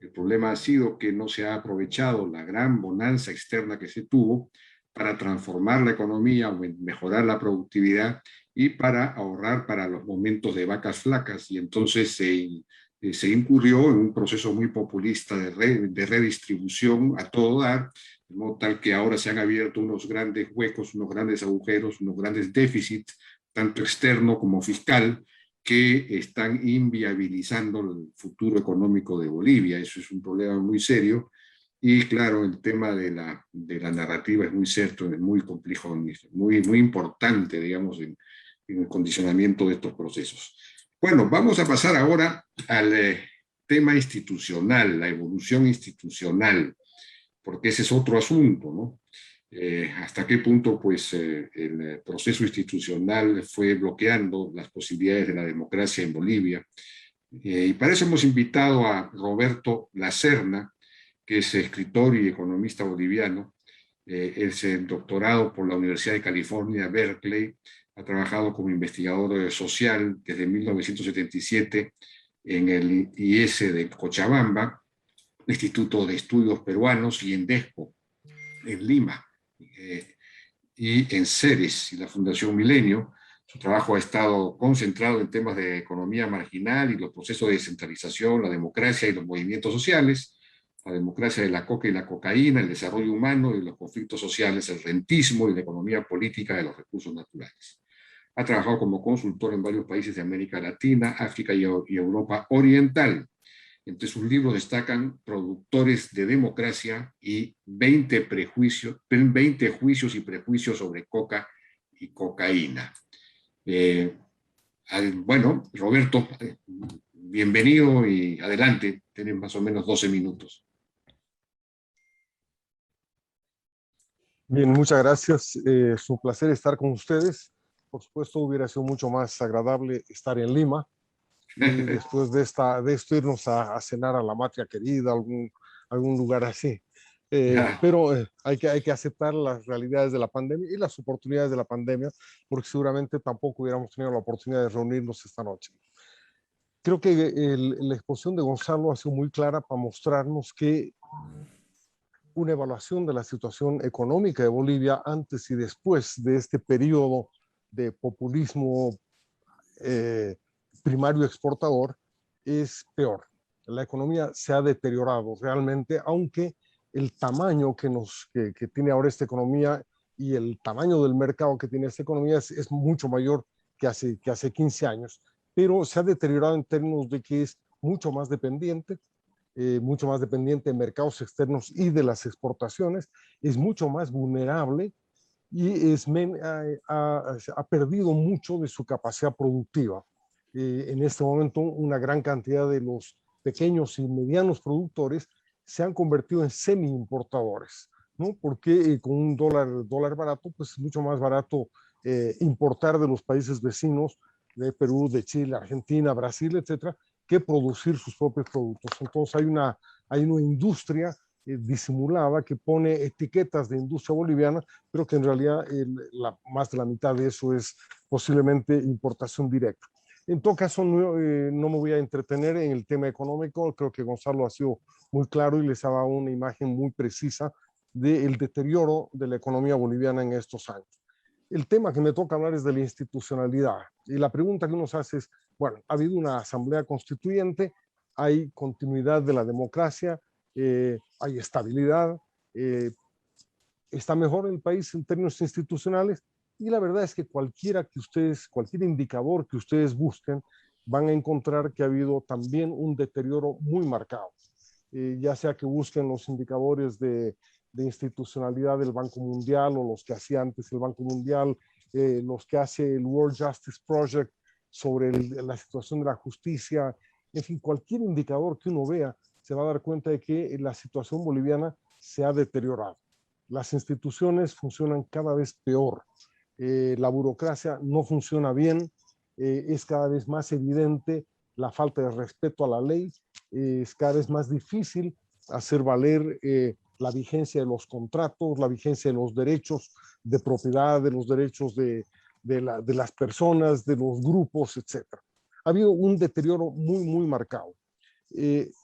[SPEAKER 2] el problema ha sido que no se ha aprovechado la gran bonanza externa que se tuvo para transformar la economía, mejorar la productividad y para ahorrar para los momentos de vacas flacas. Y entonces se incurrió en un proceso muy populista de redistribución a todo dar, de modo tal que ahora se han abierto unos grandes huecos, unos grandes agujeros, unos grandes déficits, tanto externo como fiscal, que están inviabilizando el futuro económico de Bolivia. Eso es un problema muy serio. Y claro, el tema de la narrativa es muy cierto, es muy complejo, muy, muy importante, digamos, en el condicionamiento de estos procesos. Bueno, vamos a pasar ahora al tema institucional, la evolución institucional, porque ese es otro asunto, ¿no? hasta qué punto pues, el proceso institucional fue bloqueando las posibilidades de la democracia en Bolivia. Y para eso hemos invitado a Roberto Lacerna, que es escritor y economista boliviano. Es doctorado por la Universidad de California, Berkeley. Ha trabajado como investigador social desde 1977 en el IES de Cochabamba, Instituto de Estudios Peruanos, y en DESPO, en Lima, y en CERES y la Fundación Milenio. Su trabajo ha estado concentrado en temas de economía marginal y los procesos de descentralización, la democracia y los movimientos sociales, la democracia de la coca y la cocaína, el desarrollo humano y los conflictos sociales, el rentismo y la economía política de los recursos naturales. Ha trabajado como consultor en varios países de América Latina, África y Europa Oriental. Entre sus libros destacan Productores de Democracia y 20 juicios y prejuicios sobre coca y cocaína. Bueno, Roberto, bienvenido y adelante. Tienes más o menos 12 minutos.
[SPEAKER 6] Bien, muchas gracias. Es un placer estar con ustedes. Por supuesto, hubiera sido mucho más agradable estar en Lima y después de esto irnos a cenar a la Matria Querida, algún lugar así. Pero hay que aceptar las realidades de la pandemia y las oportunidades de la pandemia, porque seguramente tampoco hubiéramos tenido la oportunidad de reunirnos esta noche. Creo que la exposición de Gonzalo ha sido muy clara para mostrarnos que una evaluación de la situación económica de Bolivia antes y después de este periodo de populismo primario exportador es peor. La economía se ha deteriorado realmente, aunque el tamaño que tiene ahora esta economía y el tamaño del mercado que tiene esta economía es mucho mayor que hace 15 años, pero se ha deteriorado en términos de que es mucho más dependiente de mercados externos y de las exportaciones, es mucho más vulnerable y ha perdido mucho de su capacidad productiva. En este momento, una gran cantidad de los pequeños y medianos productores se han convertido en semi-importadores, ¿no? Porque con un dólar barato, pues es mucho más barato importar de los países vecinos, de Perú, de Chile, Argentina, Brasil, etcétera, que producir sus propios productos. Entonces hay una industria disimulada que pone etiquetas de industria boliviana, pero que en realidad más de la mitad de eso es posiblemente importación directa. En todo caso, no me voy a entretener en el tema económico. Creo que Gonzalo ha sido muy claro y les ha dado una imagen muy precisa del deterioro de la economía boliviana en estos años. El tema que me toca hablar es de la institucionalidad. Y la pregunta que uno se hace es, bueno, ha habido una asamblea constituyente, hay continuidad de la democracia, hay estabilidad, está mejor el país en términos institucionales, y la verdad es que cualquier indicador que ustedes busquen, van a encontrar que ha habido también un deterioro muy marcado. Ya sea que busquen los indicadores de institucionalidad del Banco Mundial o los que hacía antes el Banco Mundial, los que hace el World Justice Project sobre la situación de la justicia, en fin, cualquier indicador que uno vea se va a dar cuenta de que la situación boliviana se ha deteriorado. Las instituciones funcionan cada vez peor, la burocracia no funciona bien, es cada vez más evidente la falta de respeto a la ley, es cada vez más difícil hacer valer la vigencia de los contratos, la vigencia de los derechos de propiedad, de los derechos de las personas, de los grupos, etc. Ha habido un deterioro muy, muy marcado.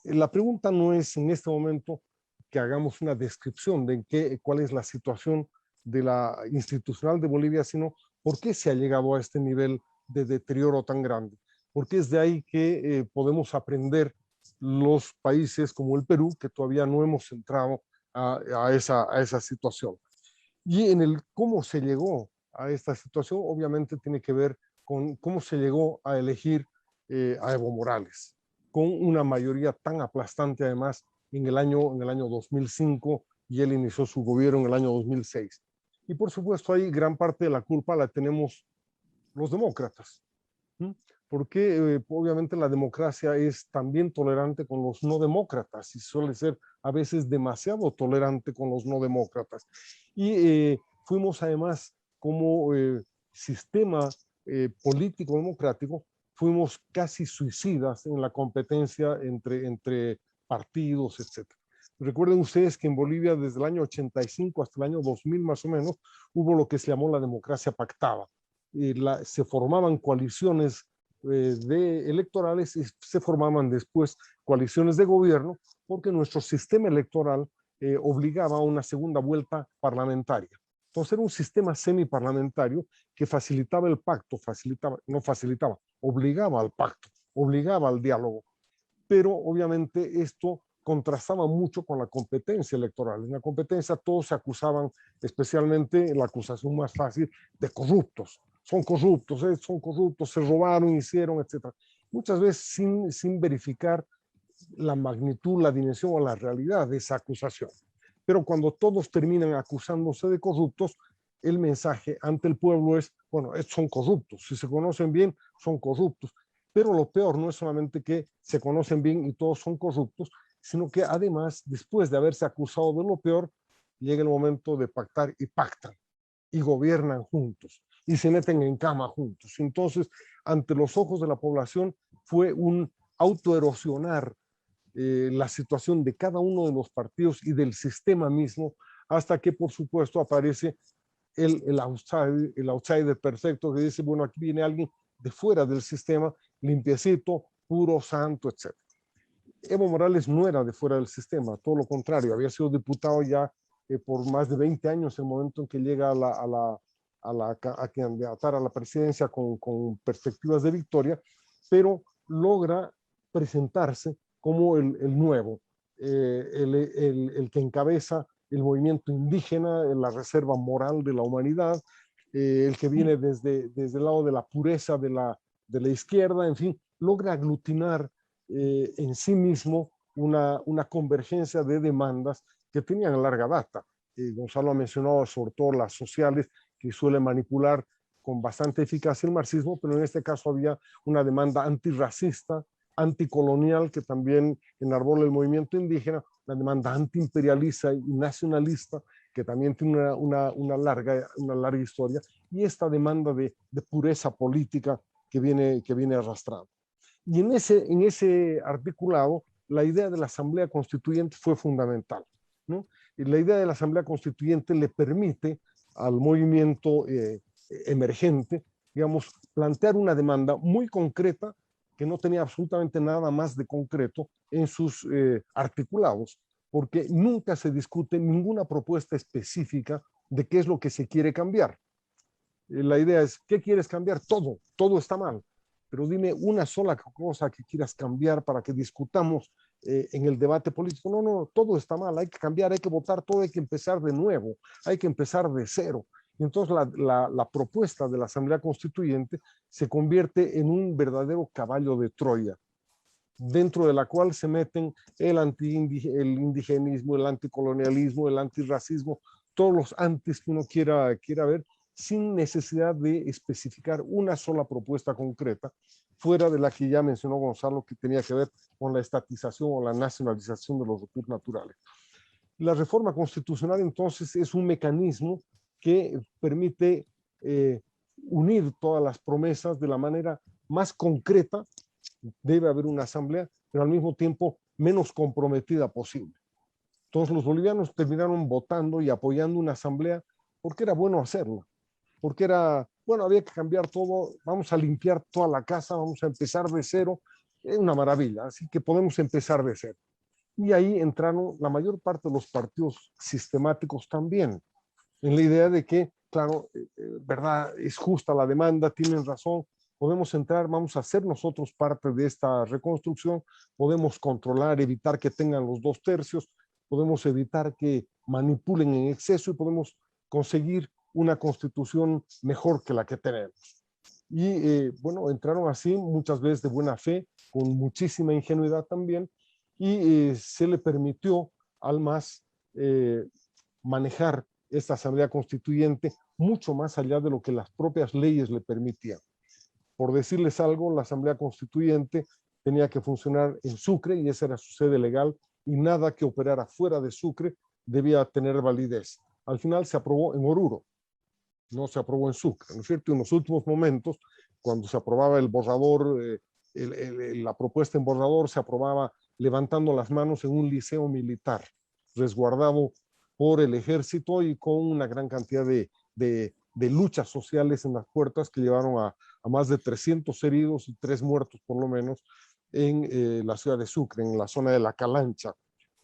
[SPEAKER 6] La pregunta no es en este momento que hagamos una descripción de cuál es la situación de la institucional de Bolivia, sino por qué se ha llegado a este nivel de deterioro tan grande. Porque es de ahí que podemos aprender los países como el Perú, que todavía no hemos entrado a esa situación. Y en el cómo se llegó a esta situación, obviamente tiene que ver con cómo se llegó a elegir a Evo Morales, con una mayoría tan aplastante además en el año 2005, y él inició su gobierno en el año 2006. Y por supuesto ahí gran parte de la culpa la tenemos los demócratas, porque obviamente la democracia es también tolerante con los no demócratas y suele ser a veces demasiado tolerante con los no demócratas. Y fuimos además como sistema político democrático, fuimos casi suicidas en la competencia entre partidos, etc. Recuerden ustedes que en Bolivia desde el año 85 hasta el año 2000 más o menos hubo lo que se llamó la democracia pactada. Se formaban coaliciones electorales y se formaban después coaliciones de gobierno porque nuestro sistema electoral obligaba a una segunda vuelta parlamentaria. Entonces era un sistema semiparlamentario que facilitaba el pacto, obligaba al pacto, obligaba al diálogo. Pero obviamente esto contrastaba mucho con la competencia electoral. En la competencia todos se acusaban, especialmente la acusación más fácil, de corruptos. Son corruptos, se robaron, hicieron, etc. Muchas veces sin verificar la magnitud, la dimensión o la realidad de esa acusación. Pero cuando todos terminan acusándose de corruptos, el mensaje ante el pueblo es, bueno, son corruptos, si se conocen bien, son corruptos. Pero lo peor no es solamente que se conocen bien y todos son corruptos, sino que además, después de haberse acusado de lo peor, llega el momento de pactar y pactan, y gobiernan juntos, y se meten en cama juntos. Entonces, ante los ojos de la población, fue un autoerosionar la situación de cada uno de los partidos y del sistema mismo, hasta que, por supuesto, aparece el outsider perfecto que dice, bueno, aquí viene alguien de fuera del sistema, limpiecito, puro, santo, etc. Evo Morales no era de fuera del sistema, todo lo contrario, había sido diputado ya por más de 20 años, en el momento en que llega a candidatar a la presidencia con perspectivas de victoria, pero logra presentarse como el nuevo, el que encabeza el movimiento indígena, la reserva moral de la humanidad, el que viene desde el lado de la pureza de la izquierda, en fin, logra aglutinar en sí mismo una convergencia de demandas que tenían larga data. Gonzalo ha mencionado sobre todo las sociales, que suele manipular con bastante eficacia el marxismo, pero en este caso había una demanda antirracista, anticolonial, que también enarbola el movimiento indígena, una demanda antiimperialista y nacionalista, que también tiene una larga historia, y esta demanda de pureza política que viene arrastrada. Y en ese articulado, la idea de la Asamblea Constituyente fue fundamental, ¿no? Y la idea de la Asamblea Constituyente le permite al movimiento emergente, digamos, plantear una demanda muy concreta que no tenía absolutamente nada más de concreto en sus articulados, porque nunca se discute ninguna propuesta específica de qué es lo que se quiere cambiar. La idea es, ¿qué quieres cambiar? Todo está mal, pero dime una sola cosa que quieras cambiar para que discutamos en el debate político. No, todo está mal, hay que cambiar, hay que votar todo, hay que empezar de nuevo, hay que empezar de cero. Y entonces la propuesta de la Asamblea Constituyente se convierte en un verdadero caballo de Troya, dentro de la cual se meten el indigenismo, el anticolonialismo, el antirracismo, todos los antis que uno quiera ver, sin necesidad de especificar una sola propuesta concreta, fuera de la que ya mencionó Gonzalo, que tenía que ver con la estatización o la nacionalización de los recursos naturales. La reforma constitucional, entonces, es un mecanismo que permite unir todas las promesas de la manera más concreta. Debe haber una asamblea, pero al mismo tiempo menos comprometida posible. Todos los bolivianos terminaron votando y apoyando una asamblea porque era bueno hacerlo, porque había que cambiar todo, vamos a limpiar toda la casa, vamos a empezar de cero, es una maravilla, así que podemos empezar de cero. Y ahí entraron la mayor parte de los partidos sistemáticos también, en la idea de que, claro, verdad, es justa la demanda, tienen razón, podemos entrar, vamos a ser nosotros parte de esta reconstrucción, podemos controlar, evitar que tengan los 2/3, podemos evitar que manipulen en exceso y podemos conseguir una constitución mejor que la que tenemos. Y entraron así muchas veces de buena fe, con muchísima ingenuidad también, y se le permitió al MAS manejar esta Asamblea Constituyente mucho más allá de lo que las propias leyes le permitían. Por decirles algo, la Asamblea Constituyente tenía que funcionar en Sucre y esa era su sede legal y nada que operara fuera de Sucre debía tener validez. al final se aprobó en Oruro, no se aprobó en Sucre, ¿no es cierto? En los últimos momentos, cuando se aprobaba el borrador, la propuesta en borrador se aprobaba levantando las manos en un liceo militar, resguardado por el ejército y con una gran cantidad de luchas sociales en las puertas que llevaron a más de 300 heridos y 3 muertos por lo menos en la ciudad de Sucre, en la zona de La Calancha.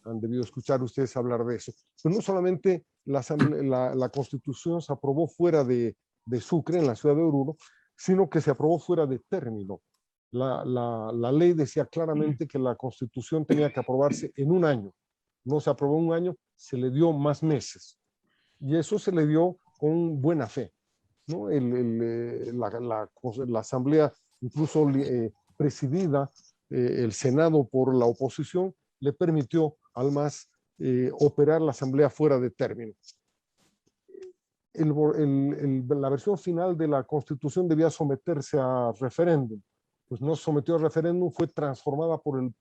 [SPEAKER 6] Han debido escuchar ustedes hablar de eso. Pero no solamente la Constitución se aprobó fuera de Sucre, en la ciudad de Oruro, sino que se aprobó fuera de término. La ley decía claramente que la Constitución tenía que aprobarse en un año. No se aprobó en un año, se le dio más meses. Y eso se le dio con buena fe, ¿no? La Asamblea, incluso presidida, el Senado por la oposición, le permitió al MAS operar la Asamblea fuera de término. La versión final de la Constitución debía someterse a referéndum. Pues no se sometió a referéndum, fue transformada por el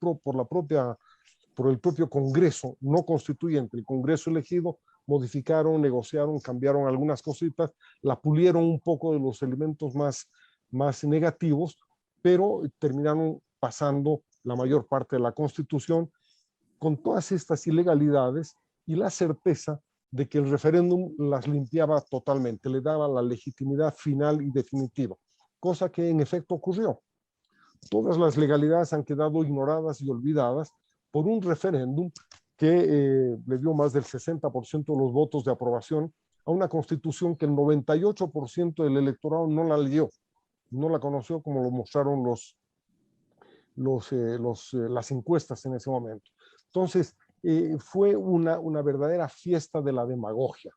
[SPEAKER 6] propio Congreso no constituyente. El Congreso elegido modificaron, negociaron, cambiaron algunas cositas, la pulieron un poco de los elementos más negativos, pero terminaron pasando la mayor parte de la Constitución con todas estas ilegalidades y la certeza de que el referéndum las limpiaba totalmente, le daba la legitimidad final y definitiva, cosa que en efecto ocurrió. Todas las legalidades han quedado ignoradas y olvidadas por un referéndum que le dio más del 60% de los votos de aprobación a una constitución que el 98% del electorado no la leyó, no la conoció, como lo mostraron las encuestas en ese momento. Entonces, fue una verdadera fiesta de la demagogia,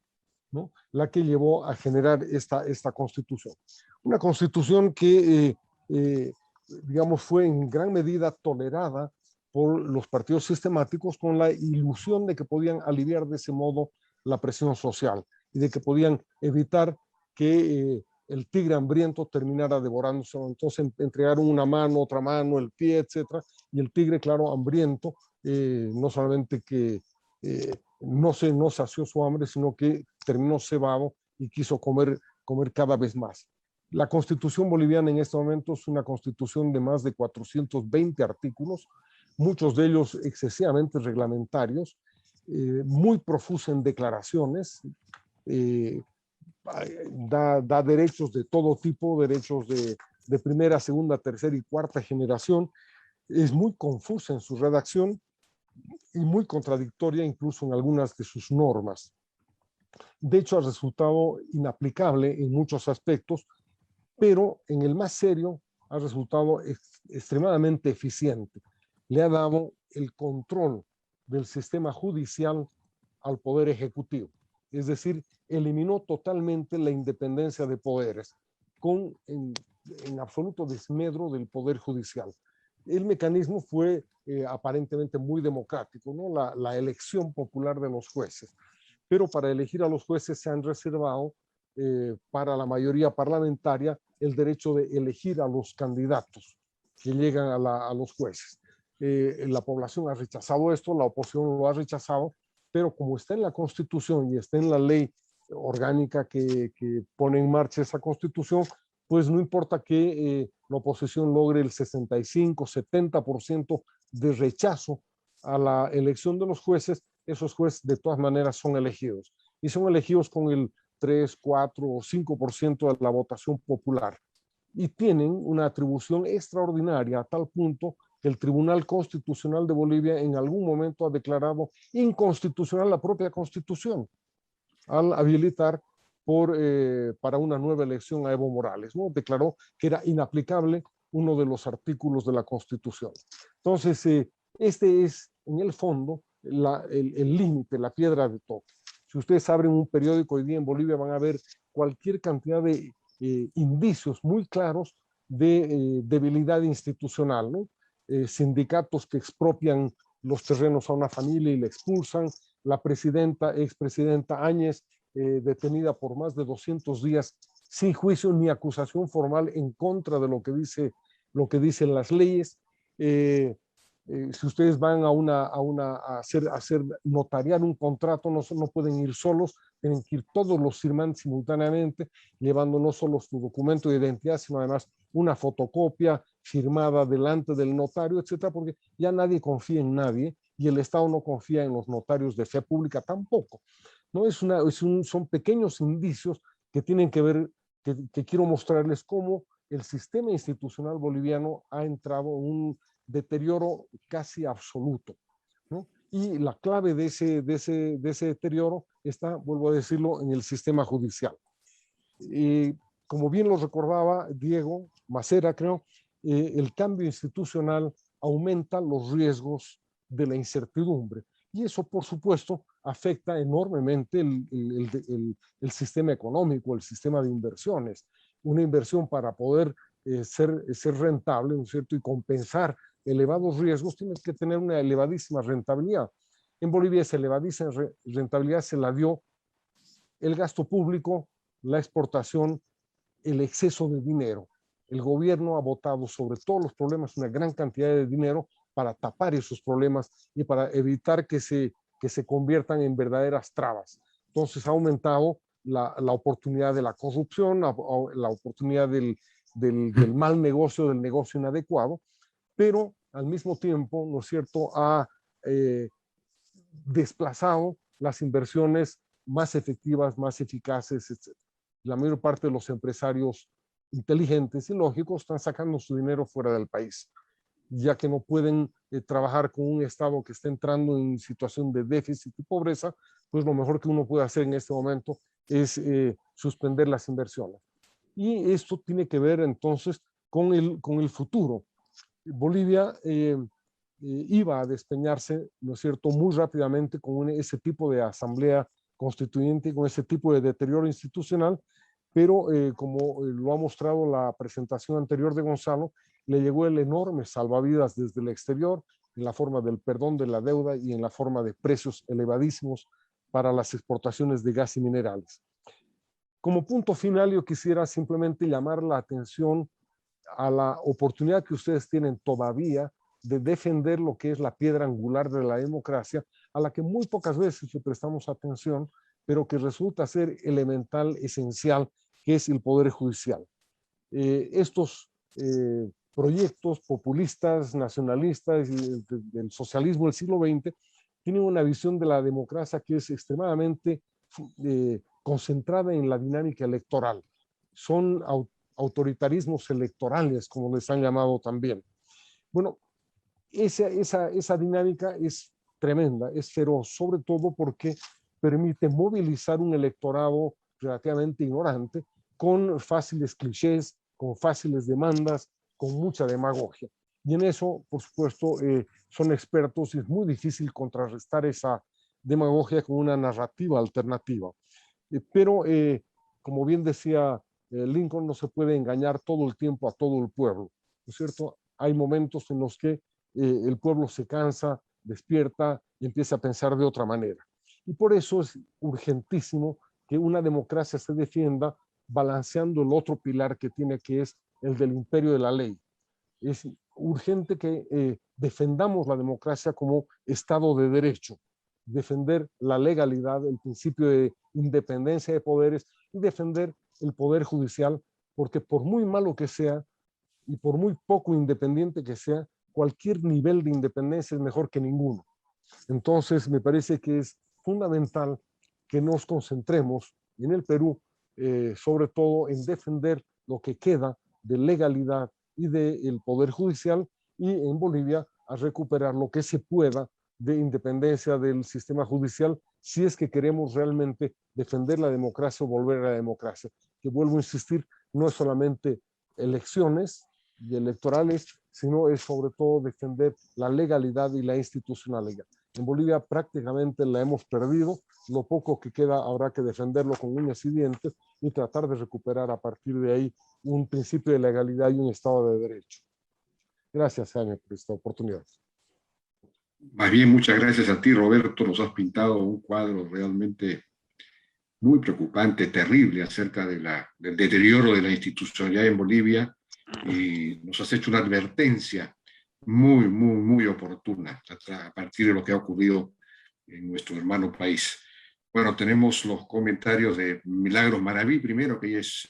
[SPEAKER 6] ¿no? La que llevó a generar esta constitución. Una constitución que, digamos, fue en gran medida tolerada por los partidos sistemáticos con la ilusión de que podían aliviar de ese modo la presión social y de que podían evitar que el tigre hambriento terminara devorándose. Entonces entregaron una mano, otra mano, el pie, etcétera, y el tigre, claro, hambriento, no solamente que no sació su hambre, sino que terminó cebado y quiso comer cada vez más. La Constitución boliviana en este momento es una constitución de más de 420 artículos, muchos de ellos excesivamente reglamentarios, muy profusa en declaraciones, da derechos de todo tipo, derechos de primera, segunda, tercera y cuarta generación. Es muy confusa en su redacción y muy contradictoria incluso en algunas de sus normas. De hecho, ha resultado inaplicable en muchos aspectos, pero en el más serio ha resultado extremadamente eficiente. Le ha dado el control del sistema judicial al Poder Ejecutivo. Es decir, eliminó totalmente la independencia de poderes, en absoluto desmedro del Poder Judicial. El mecanismo fue aparentemente muy democrático, ¿no? La elección popular de los jueces. Pero para elegir a los jueces se han reservado para la mayoría parlamentaria el derecho de elegir a los candidatos que llegan a los jueces. La población ha rechazado esto, la oposición lo ha rechazado, pero como está en la Constitución y está en la ley orgánica que pone en marcha esa Constitución, pues no importa que la oposición logre el 65-70% de rechazo a la elección de los jueces, esos jueces de todas maneras son elegidos. Y son elegidos con el 3, 4 o 5% de la votación popular. Y tienen una atribución extraordinaria a tal punto que el Tribunal Constitucional de Bolivia en algún momento ha declarado inconstitucional la propia Constitución al habilitar para una nueva elección a Evo Morales, ¿no? Declaró que era inaplicable uno de los artículos de la Constitución. Entonces, este es en el fondo el límite, la piedra de toque. Si ustedes abren un periódico hoy día en Bolivia van a ver cualquier cantidad de indicios muy claros de debilidad institucional, ¿no? Sindicatos que expropian los terrenos a una familia y la expulsan, la expresidenta Áñez, detenida por más de 200 días sin juicio ni acusación formal en contra de lo que dicen las leyes. Si ustedes van a hacer notariar un contrato, no pueden ir solos, tienen que ir todos los firmantes simultáneamente, llevando no solo su documento de identidad, sino además una fotocopia firmada delante del notario, etcétera, porque ya nadie confía en nadie y el Estado no confía en los notarios de fe pública tampoco. ¿No? Son pequeños indicios que tienen que ver, que quiero mostrarles cómo el sistema institucional boliviano ha entrado en un deterioro casi absoluto, ¿no? Y la clave de ese deterioro está, vuelvo a decirlo, en el sistema judicial. Como bien lo recordaba Diego Macera, creo, el cambio institucional aumenta los riesgos de la incertidumbre. Y eso, por supuesto, afecta enormemente el sistema económico, el sistema de inversiones. Una inversión para poder ser rentable, ¿no es cierto?, y compensar elevados riesgos, tiene que tener una elevadísima rentabilidad. En Bolivia esa elevadísima rentabilidad se la dio el gasto público, la exportación, el exceso de dinero. El gobierno ha botado sobre todos los problemas una gran cantidad de dinero para tapar esos problemas y para evitar que se conviertan en verdaderas trabas. Entonces ha aumentado la oportunidad de la corrupción, la oportunidad del mal negocio, del negocio inadecuado, pero al mismo tiempo, ¿no es cierto?, ha desplazado las inversiones más efectivas, más eficaces, etc. La mayor parte de los empresarios inteligentes y lógicos están sacando su dinero fuera del país, ya que no pueden trabajar con un Estado que está entrando en situación de déficit y pobreza, pues lo mejor que uno puede hacer en este momento es suspender las inversiones. Y esto tiene que ver entonces con el futuro. Bolivia iba a despeñarse, ¿no es cierto?, muy rápidamente con ese tipo de asamblea constituyente, con ese tipo de deterioro institucional, pero como lo ha mostrado la presentación anterior de Gonzalo, le llegó el enorme salvavidas desde el exterior, en la forma del perdón de la deuda y en la forma de precios elevadísimos para las exportaciones de gas y minerales. Como punto final, yo quisiera simplemente llamar la atención a la oportunidad que ustedes tienen todavía de defender lo que es la piedra angular de la democracia, a la que muy pocas veces le prestamos atención, pero que resulta ser elemental, esencial, que es el Poder Judicial. Estos proyectos populistas, nacionalistas del socialismo del siglo XX tienen una visión de la democracia que es extremadamente concentrada en la dinámica electoral. Son autoritarismos electorales, como les han llamado también. Bueno, esa dinámica es tremenda, es feroz, sobre todo porque permite movilizar un electorado relativamente ignorante con fáciles clichés, con fáciles demandas, con mucha demagogia. Y en eso, por supuesto, son expertos y es muy difícil contrarrestar esa demagogia con una narrativa alternativa. Pero, como bien decía Lincoln, no se puede engañar todo el tiempo a todo el pueblo, ¿no es cierto? Hay momentos en los que el pueblo se cansa, despierta y empieza a pensar de otra manera. Y por eso es urgentísimo que una democracia se defienda balanceando el otro pilar que tiene, que es el del imperio de la ley. Es urgente que defendamos la democracia como Estado de Derecho, defender la legalidad, el principio de independencia de poderes y defender el poder judicial, porque por muy malo que sea y por muy poco independiente que sea, cualquier nivel de independencia es mejor que ninguno. Entonces, me parece que es fundamental que nos concentremos en el Perú, sobre todo en defender lo que queda de legalidad y del poder judicial, y en Bolivia a recuperar lo que se pueda de independencia del sistema judicial, si es que queremos realmente defender la democracia o volver a la democracia. Que vuelvo a insistir, no es solamente elecciones y electorales, sino es sobre todo defender la legalidad y la institucionalidad. En Bolivia prácticamente la hemos perdido, lo poco que queda habrá que defenderlo con uñas y dientes y tratar de recuperar a partir de ahí un principio de legalidad y un Estado de Derecho. Gracias, Jaime, por esta oportunidad.
[SPEAKER 2] Más bien, muchas gracias a ti, Roberto. Nos has pintado un cuadro realmente muy preocupante, terrible, acerca del deterioro de la institucionalidad en Bolivia, y nos has hecho una advertencia muy, muy, muy oportuna a partir de lo que ha ocurrido en nuestro hermano país. Bueno, tenemos los comentarios de Milagros Maraví, primero, que ella es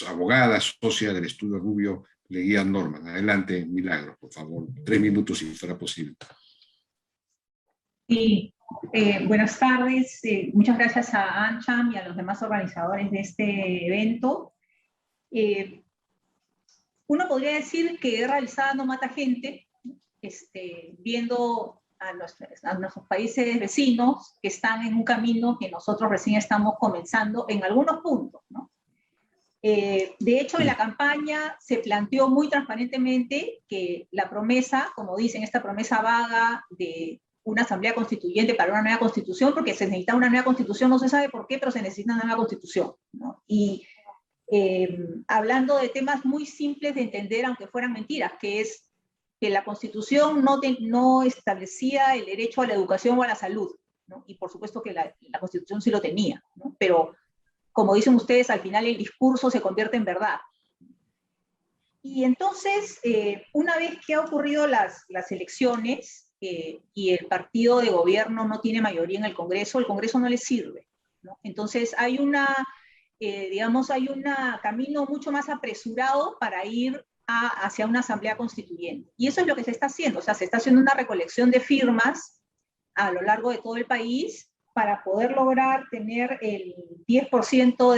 [SPEAKER 2] abogada, socia del estudio Rubio Leguía Norman. Adelante, Milagros, por favor. 3 minutos si fuera posible.
[SPEAKER 7] Sí, buenas tardes. Muchas gracias a AmCham y a los demás organizadores de este evento. Uno podría decir que guerra realizada no mata gente, viendo a nuestros países vecinos que están en un camino que nosotros recién estamos comenzando en algunos puntos, ¿no? De hecho, en la campaña se planteó muy transparentemente que la promesa, como dicen, esta promesa vaga de una asamblea constituyente para una nueva constitución, porque se necesita una nueva constitución, no se sabe por qué, pero se necesita una nueva constitución, ¿no? Y hablando de temas muy simples de entender, aunque fueran mentiras, que es que la Constitución no establecía el derecho a la educación o a la salud, ¿no? Y por supuesto que la Constitución sí lo tenía, ¿no? Pero como dicen ustedes, al final el discurso se convierte en verdad. Y entonces, una vez que han ocurrido las elecciones y el partido de gobierno no tiene mayoría en el Congreso no le sirve, ¿no? Entonces hay hay un camino mucho más apresurado para ir hacia una asamblea constituyente. Y eso es lo que se está haciendo, o sea, se está haciendo una recolección de firmas a lo largo de todo el país para poder lograr tener el 10%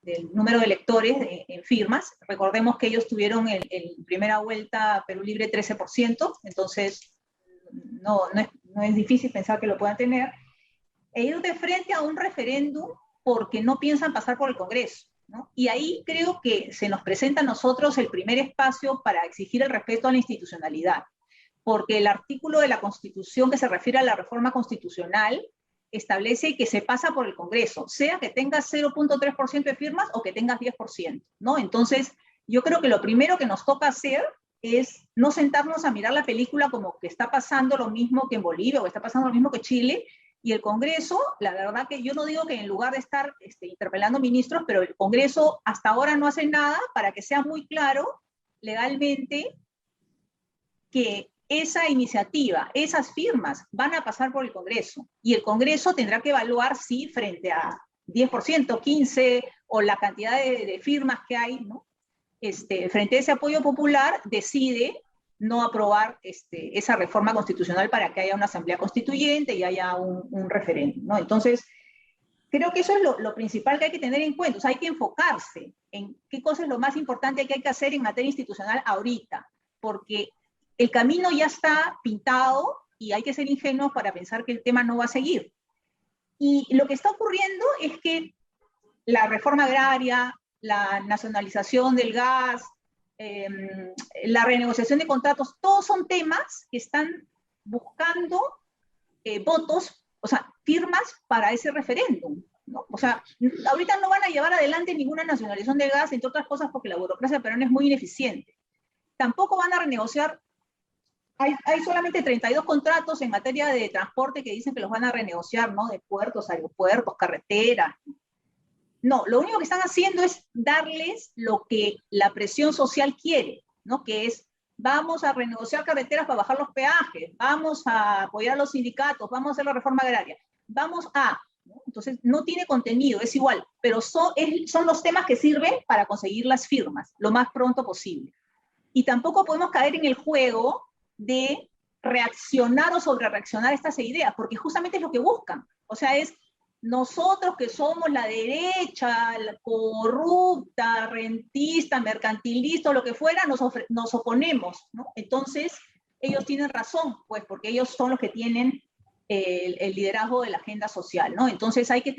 [SPEAKER 7] del número de electores en firmas. Recordemos que ellos tuvieron en primera vuelta Perú Libre 13%, entonces no es difícil pensar que lo puedan tener, e ir de frente a un referéndum porque no piensan pasar por el Congreso, ¿no? Y ahí creo que se nos presenta a nosotros el primer espacio para exigir el respeto a la institucionalidad, porque el artículo de la Constitución que se refiere a la reforma constitucional establece que se pasa por el Congreso, sea que tengas 0.3% de firmas o que tengas 10%, ¿no? Entonces, yo creo que lo primero que nos toca hacer es no sentarnos a mirar la película como que está pasando lo mismo que en Bolivia o está pasando lo mismo que Chile, y el Congreso, la verdad que yo no digo que en lugar de estar interpelando ministros, pero el Congreso hasta ahora no hace nada para que sea muy claro legalmente que esa iniciativa, esas firmas van a pasar por el Congreso, y el Congreso tendrá que evaluar si frente a 10%, 15% o la cantidad de firmas que hay, ¿no? Frente a ese apoyo popular, decide no aprobar esa reforma constitucional para que haya una asamblea constituyente y haya un referéndum, ¿no? Entonces, creo que eso es lo principal que hay que tener en cuenta. O sea, hay que enfocarse en qué cosa es lo más importante que hay que hacer en materia institucional ahorita, porque el camino ya está pintado y hay que ser ingenuos para pensar que el tema no va a seguir. Y lo que está ocurriendo es que la reforma agraria, la nacionalización del gas, la renegociación de contratos, todos son temas que están buscando votos, o sea, firmas para ese referéndum, ¿no? O sea, ahorita no van a llevar adelante ninguna nacionalización del gas, entre otras cosas porque la burocracia peruana es muy ineficiente. Tampoco van a renegociar. Hay solamente 32 contratos en materia de transporte que dicen que los van a renegociar, ¿no? De puertos, aeropuertos, carreteras. No, lo único que están haciendo es darles lo que la presión social quiere, ¿no? Que es, vamos a renegociar carreteras para bajar los peajes, vamos a apoyar a los sindicatos, vamos a hacer la reforma agraria, vamos a, ¿no? Entonces, no tiene contenido, es igual, pero son los temas que sirven para conseguir las firmas lo más pronto posible. Y tampoco podemos caer en el juego de reaccionar o sobrereaccionar a estas ideas, porque justamente es lo que buscan. O sea, es nosotros que somos la derecha, la corrupta, rentista, mercantilista, o lo que fuera, nos oponemos, ¿no? Entonces, ellos tienen razón, pues, porque ellos son los que tienen el liderazgo de la agenda social, ¿no? Entonces hay que,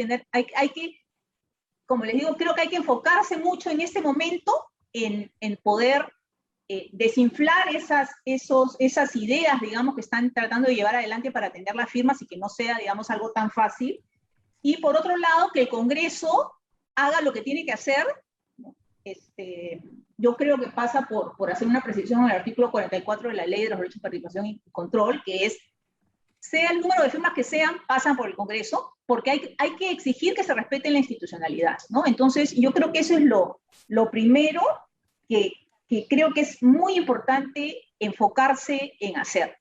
[SPEAKER 7] como les digo, creo que hay que enfocarse mucho en este momento en poder desinflar esas ideas, digamos, que están tratando de llevar adelante para tener las firmas y que no sea, digamos, algo tan fácil. Y por otro lado, que el Congreso haga lo que tiene que hacer. Yo creo que pasa por hacer una precisión en el artículo 44 de la Ley de los Derechos de Participación y Control, que es, sea el número de firmas que sean, pasan por el Congreso, porque hay que exigir que se respete la institucionalidad, ¿no? Entonces, yo creo que eso es lo primero que creo que es muy importante enfocarse en hacer.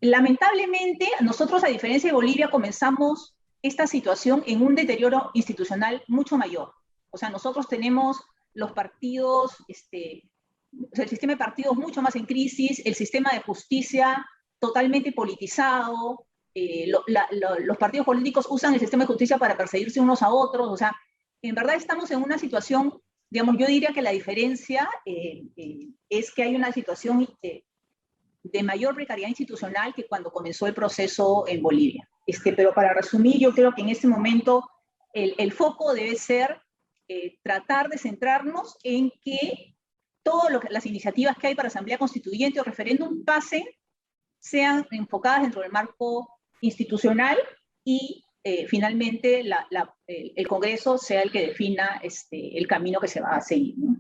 [SPEAKER 7] Lamentablemente, nosotros, a diferencia de Bolivia, comenzamos esta situación en un deterioro institucional mucho mayor. O sea, nosotros tenemos los partidos, o sea, el sistema de partidos mucho más en crisis, el sistema de justicia totalmente politizado, los partidos políticos usan el sistema de justicia para perseguirse unos a otros. O sea, en verdad estamos en una situación, digamos, yo diría que la diferencia es que hay una situación de mayor precariedad institucional que cuando comenzó el proceso en Bolivia. Pero para resumir, yo creo que en este momento el foco debe ser tratar de centrarnos en que todas las iniciativas que hay para asamblea constituyente o referéndum sean enfocadas dentro del marco institucional y finalmente el Congreso sea el que defina el camino que se va a seguir, ¿no?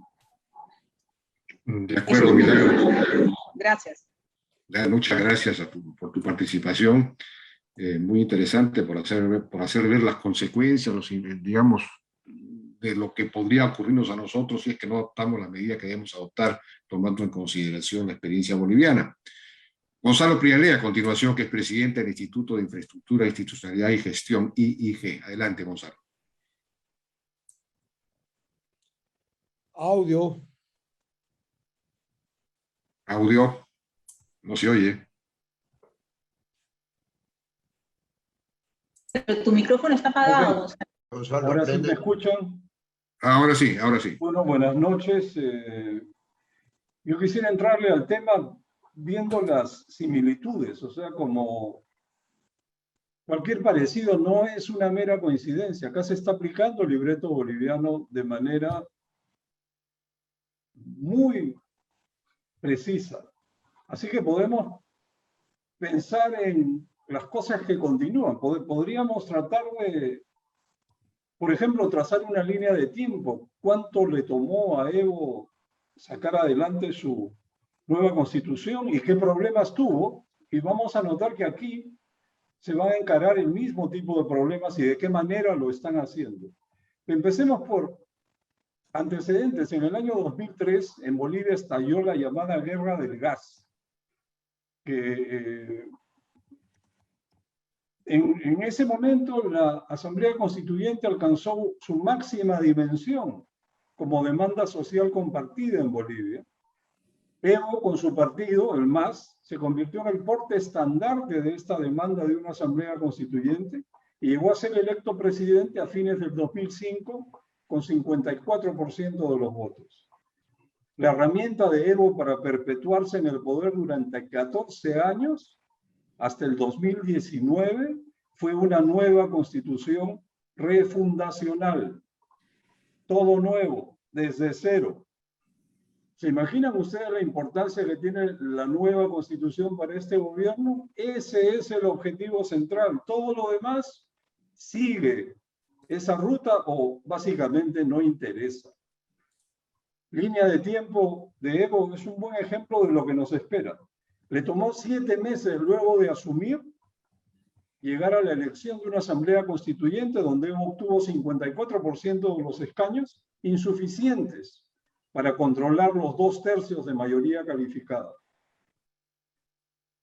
[SPEAKER 2] De acuerdo, Milagros.
[SPEAKER 7] Gracias.
[SPEAKER 2] Muchas gracias por tu participación. Muy interesante por hacer ver las consecuencias, digamos, de lo que podría ocurrirnos a nosotros si es que no adoptamos la medida que debemos adoptar, tomando en consideración la experiencia boliviana. Gonzalo Prialé, a continuación, que es presidente del Instituto de Infraestructura, Institucionalidad y Gestión, IIG. Adelante, Gonzalo.
[SPEAKER 8] Audio.
[SPEAKER 2] Audio. No se oye.
[SPEAKER 7] Pero tu micrófono está apagado.
[SPEAKER 8] Okay. Gonzalo, ¿ahora sí me escuchan?
[SPEAKER 2] Ahora sí, ahora sí.
[SPEAKER 8] Bueno, buenas noches. Yo quisiera entrarle al tema viendo las similitudes, o sea, como cualquier parecido no es una mera coincidencia. Acá se está aplicando el libreto boliviano de manera muy precisa. Así que podemos pensar en las cosas que continúan. Podríamos tratar de, por ejemplo, trazar una línea de tiempo. ¿Cuánto le tomó a Evo sacar adelante su nueva constitución y qué problemas tuvo? Y vamos a notar que aquí se van a encarar el mismo tipo de problemas y de qué manera lo están haciendo. Empecemos por antecedentes. En el año 2003, en Bolivia estalló la llamada guerra del gas, que en ese momento la Asamblea Constituyente alcanzó su máxima dimensión como demanda social compartida en Bolivia. Evo, con su partido, el MAS, se convirtió en el porte estandarte de esta demanda de una Asamblea Constituyente y llegó a ser electo presidente a fines del 2005 con 54% de los votos. La herramienta de Evo para perpetuarse en el poder durante 14 años, hasta el 2019, fue una nueva constitución refundacional. Todo nuevo, desde cero. ¿Se imaginan ustedes la importancia que tiene la nueva constitución para este gobierno? Ese es el objetivo central. Todo lo demás sigue esa ruta o básicamente no interesa. Línea de tiempo de Evo es un buen ejemplo de lo que nos espera. Le tomó 7 meses luego de asumir llegar a la elección de una asamblea constituyente donde Evo obtuvo 54% de los escaños, insuficientes para controlar los 2/3 de mayoría calificada.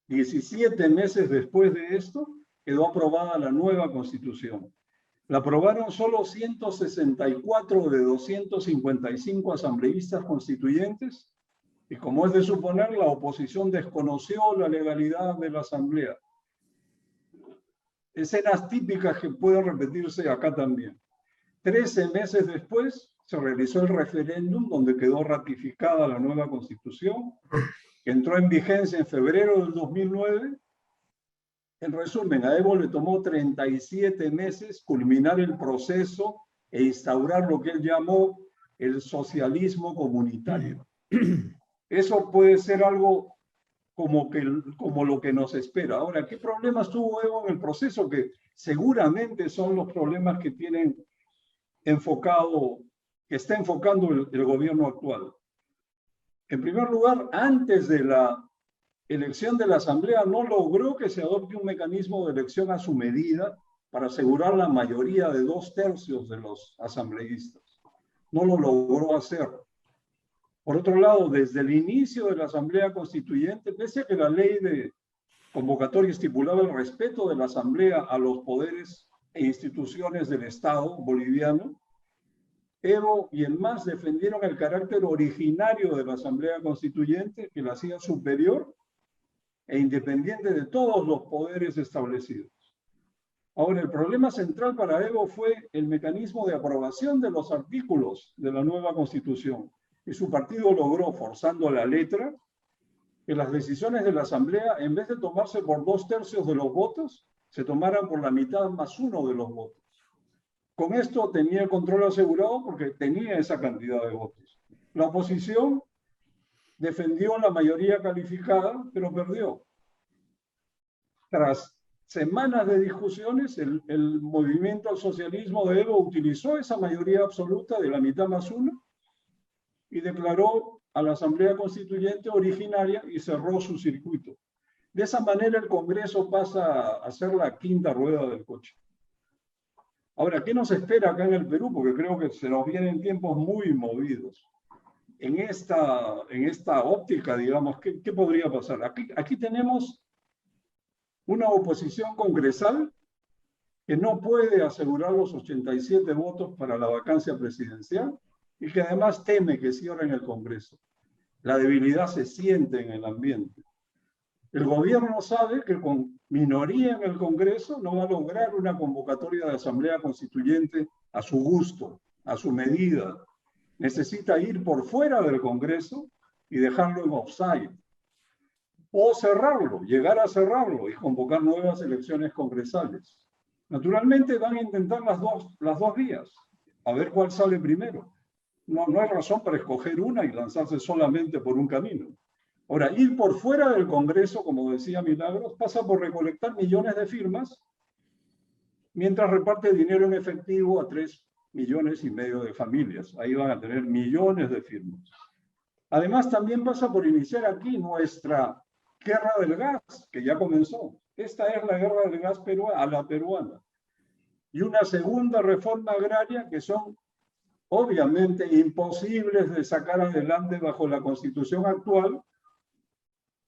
[SPEAKER 8] 17 meses después de esto, quedó aprobada la nueva Constitución. La aprobaron solo 164 de 255 asambleístas constituyentes y, como es de suponer, la oposición desconoció la legalidad de la Asamblea. Escenas típicas que pueden repetirse acá también. 13 meses después, se realizó el referéndum donde quedó ratificada la nueva Constitución, que entró en vigencia en febrero del 2009. En resumen, a Evo le tomó 37 meses culminar el proceso e instaurar lo que él llamó el socialismo comunitario. Eso puede ser algo como lo que nos espera. Ahora, ¿qué problemas tuvo Evo en el proceso? Que seguramente son los problemas que tienen enfocado, que está enfocando el gobierno actual. En primer lugar, antes de la elección de la Asamblea no logró que se adopte un mecanismo de elección a su medida para asegurar la mayoría de 2/3 de los asambleístas. No lo logró hacer. Por otro lado, desde el inicio de la Asamblea Constituyente, pese a que la ley de convocatoria estipulaba el respeto de la Asamblea a los poderes e instituciones del Estado boliviano, Evo y el MAS defendieron el carácter originario de la Asamblea Constituyente, que la hacía superior e independiente de todos los poderes establecidos. Ahora, el problema central para Evo fue el mecanismo de aprobación de los artículos de la nueva Constitución, y su partido logró, forzando la letra, que las decisiones de la Asamblea, en vez de tomarse por 2/3 de los votos, se tomaran por la mitad más 1 de los votos. Con esto tenía el control asegurado porque tenía esa cantidad de votos. La oposición defendió la mayoría calificada, pero perdió. Tras semanas de discusiones, el movimiento al socialismo de Evo utilizó esa mayoría absoluta de la mitad más 1 y declaró a la Asamblea Constituyente originaria y cerró su circuito. De esa manera el Congreso pasa a ser la quinta rueda del coche. Ahora, ¿qué nos espera acá en el Perú? Porque creo que se nos vienen tiempos muy movidos. En esta óptica, digamos, ¿qué podría pasar? Aquí tenemos una oposición congresal que no puede asegurar los 87 votos para la vacancia presidencial y que además teme que cierren el Congreso. La debilidad se siente en el ambiente. El gobierno sabe que con minoría en el Congreso no va a lograr una convocatoria de Asamblea Constituyente a su gusto, a su medida. Necesita ir por fuera del Congreso y dejarlo en offside. O cerrarlo, llegar a cerrarlo y convocar nuevas elecciones congresales. Naturalmente van a intentar las dos vías, a ver cuál sale primero. No hay razón para escoger una y lanzarse solamente por un camino. Ahora, ir por fuera del Congreso, como decía Milagros, pasa por recolectar millones de firmas, mientras reparte dinero en efectivo a 3,5 millones de familias. Ahí van a tener millones de firmas. Además, también pasa por iniciar aquí nuestra guerra del gas, que ya comenzó. Esta es la guerra del gas a la peruana. Y una segunda reforma agraria que son obviamente imposibles de sacar adelante bajo la Constitución actual,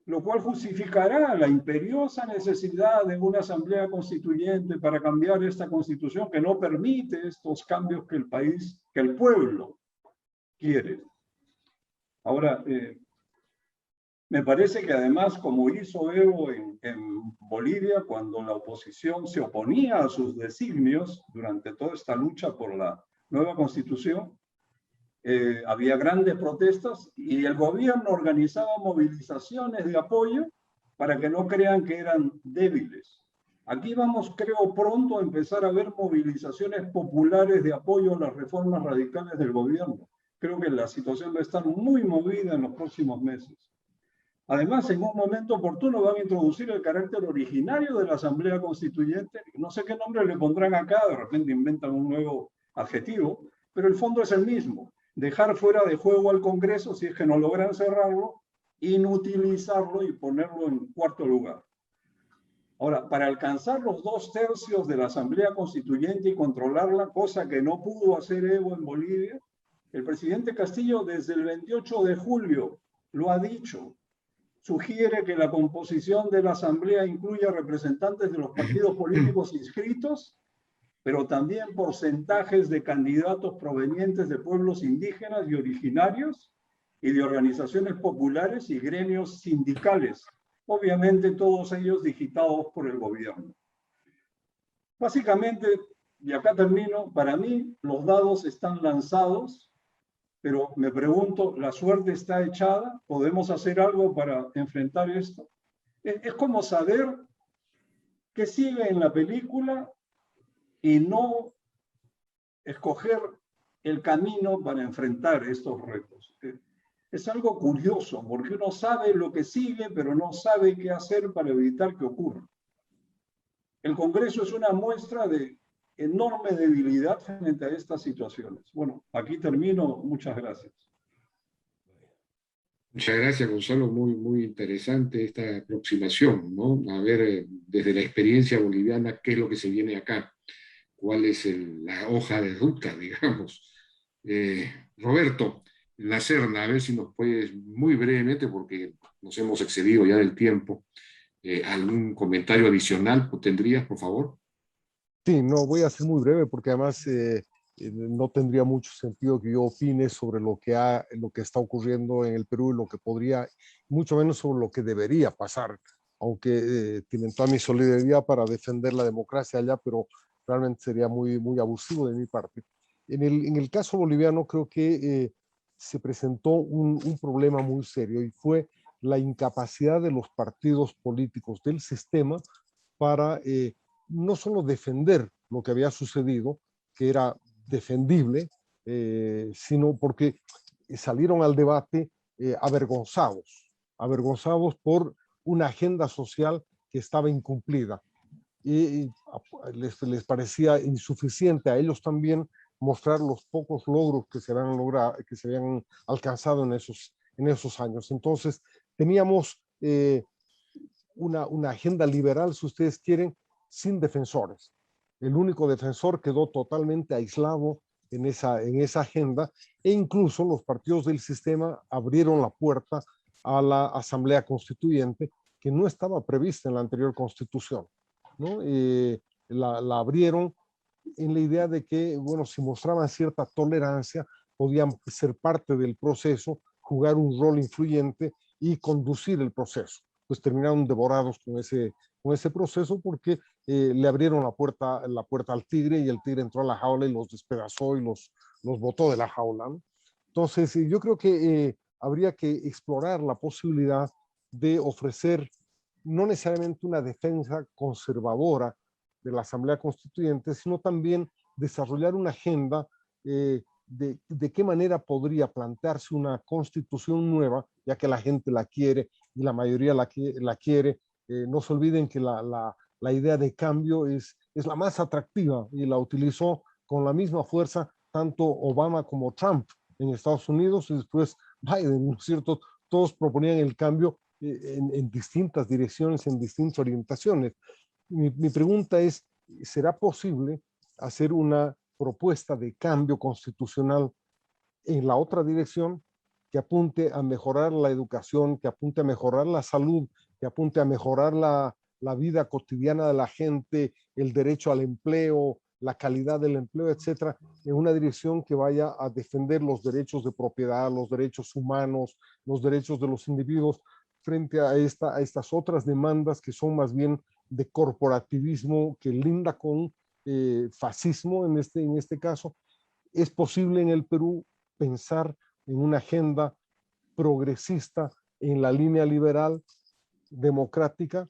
[SPEAKER 8] lo cual justificará la imperiosa necesidad de una asamblea constituyente para cambiar esta Constitución que no permite estos cambios que el pueblo quiere. Ahora, me parece que además, como hizo Evo en Bolivia, cuando la oposición se oponía a sus designios durante toda esta lucha por la nueva Constitución, había grandes protestas y el gobierno organizaba movilizaciones de apoyo para que no crean que eran débiles. Aquí vamos, creo, pronto a empezar a ver movilizaciones populares de apoyo a las reformas radicales del gobierno. Creo que la situación va a estar muy movida en los próximos meses. Además, en un momento oportuno van a introducir el carácter originario de la Asamblea Constituyente. No sé qué nombre le pondrán acá, de repente inventan un nuevo adjetivo, pero el fondo es el mismo. Dejar fuera de juego al Congreso si es que no logran cerrarlo, inutilizarlo y ponerlo en cuarto lugar. Ahora, para alcanzar los 2/3 de la Asamblea Constituyente y controlarla, cosa que no pudo hacer Evo en Bolivia, el presidente Castillo desde el 28 de julio lo ha dicho. Sugiere que la composición de la Asamblea incluya representantes de los partidos políticos inscritos, pero también porcentajes de candidatos provenientes de pueblos indígenas y originarios y de organizaciones populares y gremios sindicales, obviamente todos ellos digitados por el gobierno. Básicamente, y acá termino, para mí los dados están lanzados, pero me pregunto, ¿la suerte está echada? ¿Podemos hacer algo para enfrentar esto? Es como saber qué sigue en la película y no escoger el camino para enfrentar estos retos. Es algo curioso, porque uno sabe lo que sigue, pero no sabe qué hacer para evitar que ocurra. El Congreso es una muestra de enorme debilidad frente a estas situaciones. Bueno, aquí termino. Muchas gracias.
[SPEAKER 2] Muchas gracias, Gonzalo. Muy interesante esta aproximación, ¿no? A ver, desde la experiencia boliviana, qué es lo que se viene acá. ¿Cuál es la hoja de ruta, digamos? Roberto, La Serna, a ver si nos puedes, muy brevemente, porque nos hemos excedido ya del tiempo, ¿algún comentario adicional tendrías, por favor?
[SPEAKER 6] Sí, no, voy a ser muy breve porque además no tendría mucho sentido que yo opine sobre lo que está ocurriendo en el Perú y lo que podría, mucho menos sobre lo que debería pasar, aunque tienen toda mi solidaridad para defender la democracia allá, pero realmente sería muy abusivo de mi parte. En el caso boliviano creo que se presentó un problema muy serio y fue la incapacidad de los partidos políticos del sistema para no solo defender lo que había sucedido, que era defendible, sino porque salieron al debate avergonzados por una agenda social que estaba incumplida. Y les parecía insuficiente a ellos también mostrar los pocos logros que se habían alcanzado en esos años. Entonces, teníamos una agenda liberal, si ustedes quieren, sin defensores. El único defensor quedó totalmente aislado en esa agenda, e incluso los partidos del sistema abrieron la puerta a la Asamblea Constituyente, que no estaba prevista en la anterior Constitución, ¿no? La abrieron en la idea de que, bueno, si mostraban cierta tolerancia, podían ser parte del proceso, jugar un rol influyente y conducir el proceso. Pues terminaron devorados con ese proceso porque le abrieron la puerta al tigre, y el tigre entró a la jaula y los despedazó y los botó de la jaula, ¿no? Entonces, yo creo que habría que explorar la posibilidad de ofrecer no necesariamente una defensa conservadora de la Asamblea Constituyente, sino también desarrollar una agenda de qué manera podría plantearse una constitución nueva, ya que la gente la quiere y la mayoría la quiere. No se olviden que la idea de cambio es la más atractiva y la utilizó con la misma fuerza tanto Obama como Trump en Estados Unidos, y después Biden, ¿no es cierto? Todos proponían el cambio en distintas direcciones, en distintas orientaciones. Mi pregunta es, ¿será posible hacer una propuesta de cambio constitucional en la otra dirección, que apunte a mejorar la educación, que apunte a mejorar la salud, que apunte a mejorar la vida cotidiana de la gente, el derecho al empleo, la calidad del empleo, etcétera, en una dirección que vaya a defender los derechos de propiedad, los derechos humanos, los derechos de los individuos, frente a estas otras demandas que son más bien de corporativismo, que linda con fascismo en este caso? ¿Es posible en el Perú pensar en una agenda progresista en la línea liberal, democrática?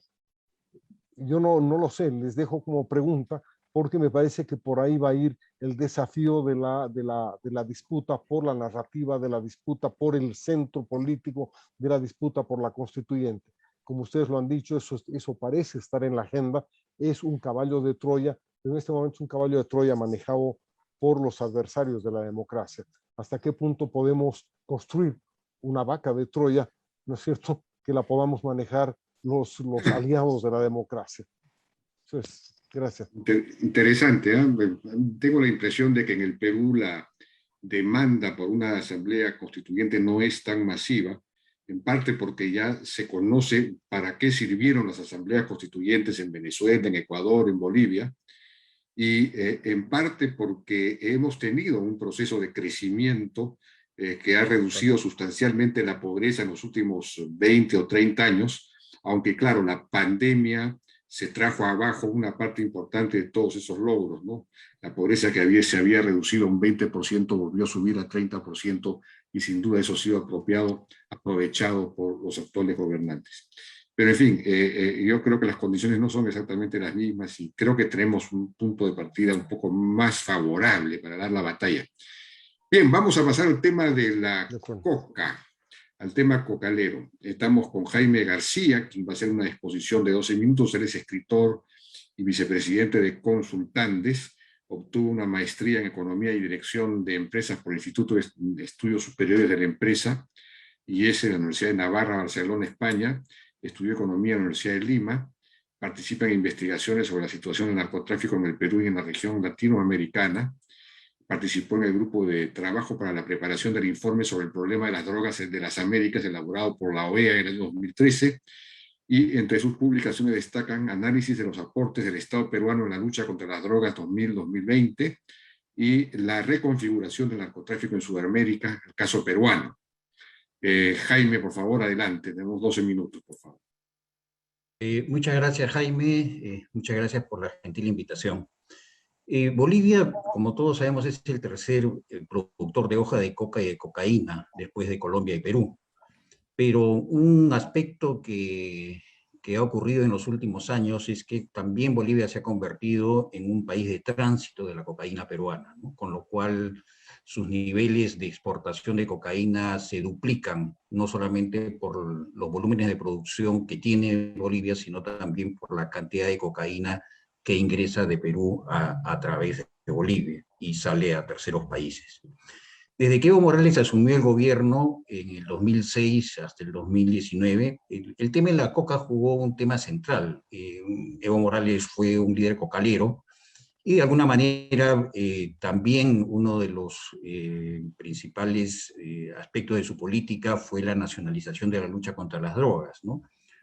[SPEAKER 6] Yo no lo sé, les dejo como pregunta, porque me parece que por ahí va a ir el desafío de la disputa por la narrativa, de la disputa por el centro político, de la disputa por la constituyente. Como ustedes lo han dicho, eso parece estar en la agenda, es un caballo de Troya, pero en este momento es un caballo de Troya manejado por los adversarios de la democracia. ¿Hasta qué punto podemos construir una vaca de Troya, ¿no es cierto?, que la podamos manejar los aliados de la democracia? Entonces, gracias.
[SPEAKER 2] Interesante, ¿eh? Tengo la impresión de que en el Perú la demanda por una asamblea constituyente no es tan masiva, en parte porque ya se conoce para qué sirvieron las asambleas constituyentes en Venezuela, en Ecuador, en Bolivia, y en parte porque hemos tenido un proceso de crecimiento que ha reducido sustancialmente la pobreza en los últimos 20 o 30 años, aunque claro, la pandemia se trajo abajo una parte importante de todos esos logros, ¿no? La pobreza que se había reducido un 20% volvió a subir a 30%, y sin duda eso ha sido aprovechado por los actuales gobernantes. Pero en fin, yo creo que las condiciones no son exactamente las mismas, y creo que tenemos un punto de partida un poco más favorable para dar la batalla. Bien, vamos a pasar al tema de la coca, al tema cocalero. Estamos con Jaime García, quien va a hacer una exposición de 12 minutos. Él es escritor y vicepresidente de Consultantes. Obtuvo una maestría en Economía y Dirección de Empresas por el Instituto de Estudios Superiores de la Empresa, y es en la Universidad de Navarra, Barcelona, España. Estudió Economía en la Universidad de Lima. Participa en investigaciones sobre la situación del narcotráfico en el Perú y en la región latinoamericana. Participó en el grupo de trabajo para la preparación del informe sobre el problema de las drogas de las Américas, elaborado por la OEA en el 2013, y entre sus publicaciones destacan análisis de los aportes del Estado peruano en la lucha contra las drogas 2000-2020 y la reconfiguración del narcotráfico en Sudamérica, el caso peruano. Jaime, por favor, adelante. Tenemos 12 minutos, por favor.
[SPEAKER 9] Muchas gracias, Jaime. Muchas gracias por la gentil invitación. Bolivia, como todos sabemos, es el tercer productor de hoja de coca y de cocaína, después de Colombia y Perú. Pero un aspecto que ha ocurrido en los últimos años es que también Bolivia se ha convertido en un país de tránsito de la cocaína peruana, ¿no? Con lo cual sus niveles de exportación de cocaína se duplican, no solamente por los volúmenes de producción que tiene Bolivia, sino también por la cantidad de cocaína que ingresa de Perú a través de Bolivia y sale a terceros países. Desde que Evo Morales asumió el gobierno en el 2006 hasta el 2019, el tema de la coca jugó un tema central. Evo Morales fue un líder cocalero y de alguna manera también uno de los principales aspectos de su política fue la nacionalización de la lucha contra las drogas, ¿no?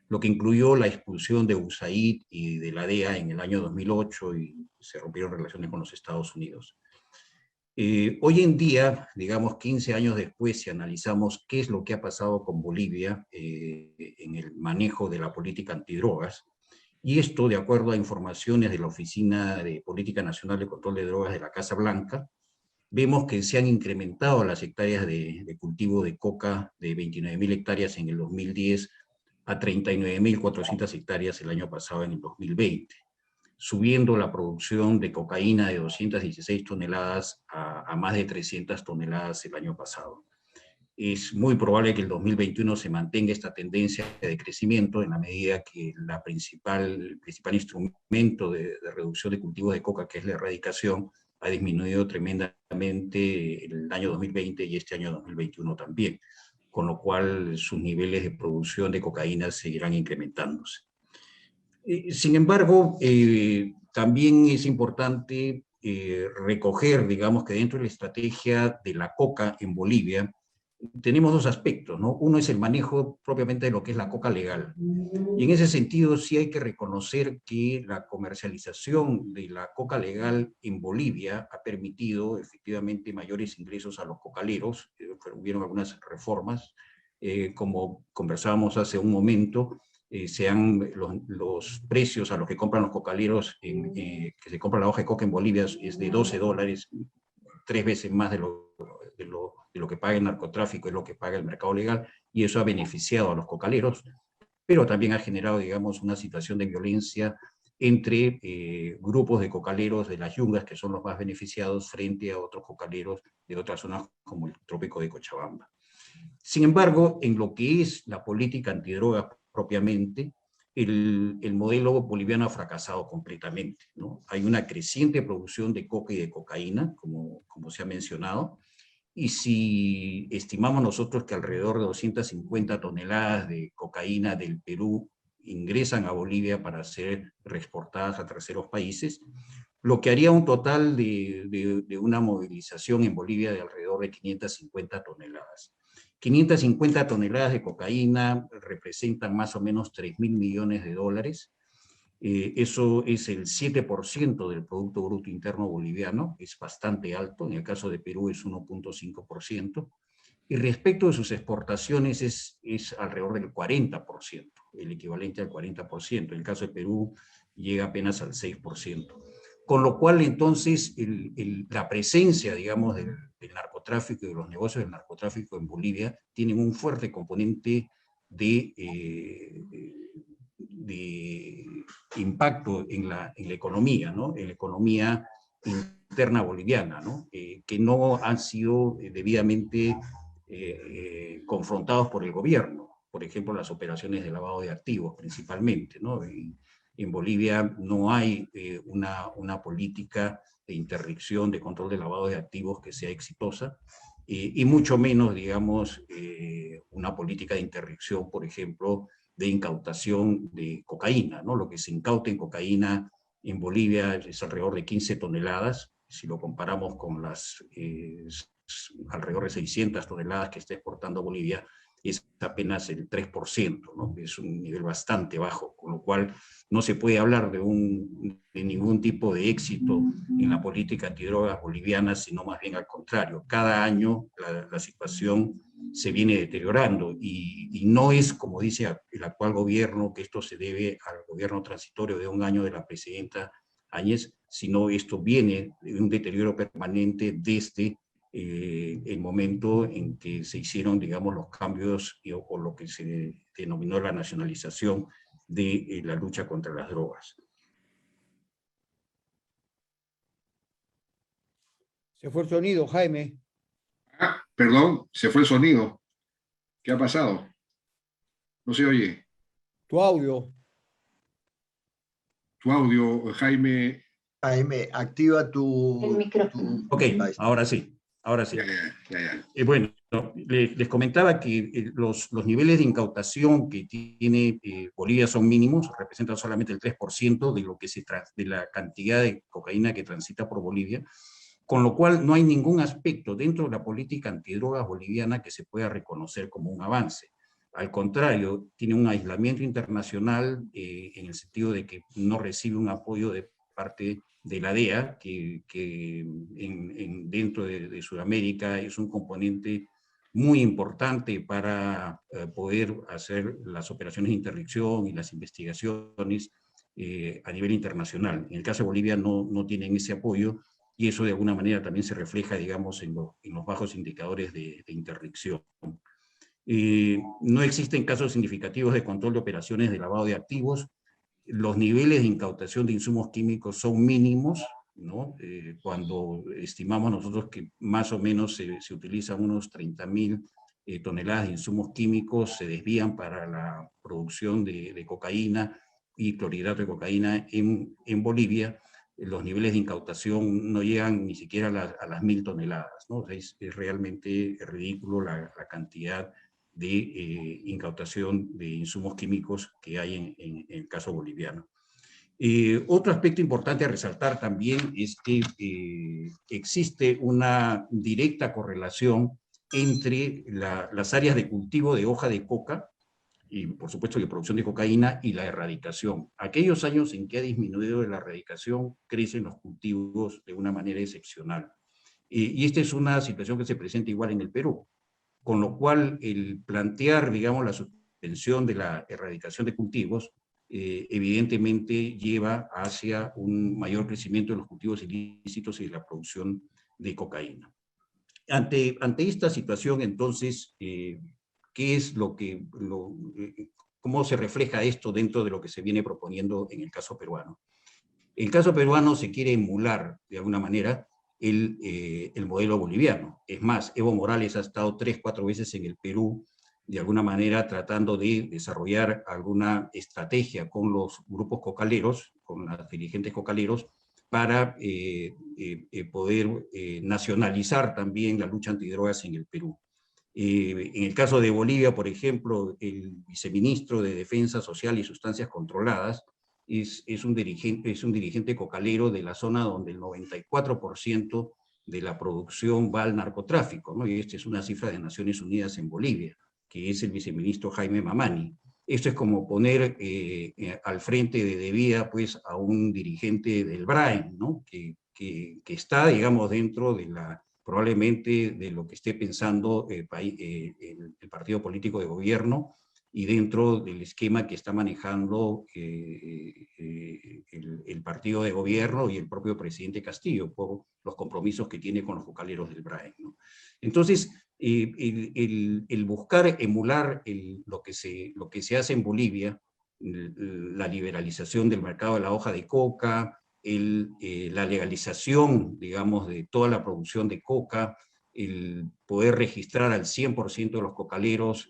[SPEAKER 9] Lo que incluyó la expulsión de USAID y de la DEA en el año 2008 y se rompieron relaciones con los Estados Unidos. Hoy en día, digamos 15 años después, si analizamos qué es lo que ha pasado con Bolivia en el manejo de la política antidrogas, y esto de acuerdo a informaciones de la Oficina de Política Nacional de Control de Drogas de la Casa Blanca, vemos que se han incrementado las hectáreas de cultivo de coca de 29.000 hectáreas en el 2010 a 39.400 hectáreas el año pasado en el 2020. Subiendo la producción de cocaína de 216 toneladas a más de 300 toneladas el año pasado. Es muy probable que el 2021 se mantenga esta tendencia de crecimiento en la medida que el principal instrumento de reducción de cultivos de coca, que es la erradicación, ha disminuido tremendamente el año 2020 y este año 2021 también, con lo cual sus niveles de producción de cocaína seguirán incrementándose. Sin embargo, también es importante recoger, digamos, que dentro de la estrategia de la coca en Bolivia tenemos dos aspectos, ¿no? Uno es el manejo propiamente de lo que es la coca legal. Y en ese sentido sí hay que reconocer que la comercialización de la coca legal en Bolivia ha permitido efectivamente mayores ingresos a los cocaleros. Hubieron algunas reformas, como conversábamos hace un momento. Los precios a los que compran los cocaleros, que se compra la hoja de coca en Bolivia, es de $12, 3 veces más de lo que paga el narcotráfico, es lo que paga el mercado legal, y eso ha beneficiado a los cocaleros, pero también ha generado, digamos, una situación de violencia entre grupos de cocaleros de las yungas, que son los más beneficiados, frente a otros cocaleros de otras zonas como el trópico de Cochabamba. Sin embargo, en lo que es la política antidroga propiamente, el modelo boliviano ha fracasado completamente, ¿no? Hay una creciente producción de coca y de cocaína, como se ha mencionado, y si estimamos nosotros que alrededor de 250 toneladas de cocaína del Perú ingresan a Bolivia para ser reexportadas a terceros países, lo que haría un total de una movilización en Bolivia de alrededor de 550 toneladas. 550 toneladas de cocaína representan más o menos 3.000 millones de dólares. Eso es el 7% del Producto Bruto Interno boliviano, es bastante alto, en el caso de Perú es 1.5%, y respecto de sus exportaciones es alrededor del 40%, el equivalente al 40%, en el caso de Perú llega apenas al 6%. Con lo cual, entonces, la presencia, digamos, del narcotráfico y de los negocios del narcotráfico en Bolivia tienen un fuerte componente de impacto en la economía, ¿no? En la economía interna boliviana, ¿no? Que no han sido debidamente confrontados por el gobierno. Por ejemplo, las operaciones de lavado de activos, principalmente, ¿no? En Bolivia no hay una política de interdicción, de control de lavado de activos que sea exitosa, y mucho menos, digamos, una política de interdicción, por ejemplo, de incautación de cocaína, ¿no? Lo que se incauta en cocaína en Bolivia es alrededor de 15 toneladas, si lo comparamos con las alrededor de 600 toneladas que está exportando Bolivia, es apenas el 3%, ¿no? Es un nivel bastante bajo, con lo cual no se puede hablar de ningún tipo de éxito en la política antidrogas boliviana, sino más bien al contrario. Cada año la situación se viene deteriorando y no es, como dice el actual gobierno, que esto se debe al gobierno transitorio de un año de la presidenta Áñez, sino esto viene de un deterioro permanente desde el momento en que se hicieron, digamos, los cambios o lo que se denominó la nacionalización de la lucha contra las drogas.
[SPEAKER 3] Se fue el sonido, Jaime.
[SPEAKER 2] Ah, perdón, se fue el sonido. ¿Qué ha pasado? No se oye.
[SPEAKER 3] Tu audio.
[SPEAKER 2] Tu audio, Jaime.
[SPEAKER 1] Jaime, activa
[SPEAKER 7] El micrófono.
[SPEAKER 9] Ok, ahora sí, ahora sí.
[SPEAKER 2] Ya.
[SPEAKER 9] Bueno, les comentaba que los niveles de incautación que tiene Bolivia son mínimos, representan solamente el 3% de, de la cantidad de cocaína que transita por Bolivia, con lo cual no hay ningún aspecto dentro de la política antidrogas boliviana que se pueda reconocer como un avance. Al contrario, tiene un aislamiento internacional en el sentido de que no recibe un apoyo de parte de la DEA, que dentro de Sudamérica es un componente muy importante para poder hacer las operaciones de interdicción y las investigaciones a nivel internacional. En el caso de Bolivia no tienen ese apoyo, y eso de alguna manera también se refleja, digamos, en los bajos indicadores de interdicción. No existen casos significativos de control de operaciones de lavado de activos. Los niveles de incautación de insumos químicos son mínimos, ¿no? Cuando estimamos nosotros que más o menos se utilizan unos 30.000 toneladas de insumos químicos, se desvían para la producción de cocaína y clorhidrato de cocaína en Bolivia. Los niveles de incautación no llegan ni siquiera a las 1.000 toneladas, ¿no? O sea, es realmente ridículo la cantidad de incautación de insumos químicos que hay en el caso boliviano. Otro aspecto importante a resaltar también es que existe una directa correlación entre las áreas de cultivo de hoja de coca y, por supuesto, la producción de cocaína y la erradicación. Aquellos años en que ha disminuido la erradicación, crecen los cultivos de una manera excepcional. Y esta es una situación que se presenta igual en el Perú, con lo cual el plantear, digamos, la suspensión de la erradicación de cultivos evidentemente lleva hacia un mayor crecimiento de los cultivos ilícitos y de la producción de cocaína. Ante esta situación, entonces, ¿qué es cómo se refleja esto dentro de lo que se viene proponiendo en el caso peruano? En el caso peruano se quiere emular, de alguna manera, el modelo boliviano. Es más, Evo Morales ha estado 3-4 veces en el Perú, de alguna manera tratando de desarrollar alguna estrategia con los grupos cocaleros, con los dirigentes cocaleros, para poder nacionalizar también la lucha antidrogas en el Perú. En el caso de Bolivia, por ejemplo, el viceministro de Defensa Social y Sustancias Controladas es un dirigente cocalero de la zona donde el 94% de la producción va al narcotráfico, ¿no? Y esta es una cifra de Naciones Unidas en Bolivia, que es el viceministro Jaime Mamani. Esto es como poner al frente de vida, pues, a un dirigente del BRAEN, ¿no? que está, digamos, dentro de probablemente de lo que esté pensando el partido político de gobierno y dentro del esquema que está manejando el partido de gobierno y el propio presidente Castillo por los compromisos que tiene con los cocaleros del BRAEN, ¿no? Entonces, el buscar emular lo que se hace en Bolivia, la liberalización del mercado de la hoja de coca, la legalización, digamos, de toda la producción de coca, el poder registrar al 100% de los cocaleros,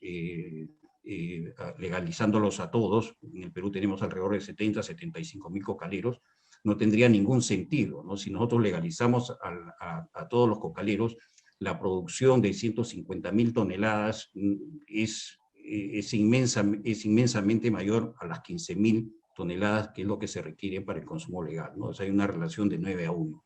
[SPEAKER 9] legalizándolos a todos. En el Perú tenemos alrededor de 75.000 cocaleros, no tendría ningún sentido, ¿no? Si nosotros legalizamos a todos los cocaleros, la producción de 150.000 toneladas es inmensamente mayor a las 15.000 toneladas, que es lo que se requiere para el consumo legal, ¿no? O sea, hay una relación de 9 a 1.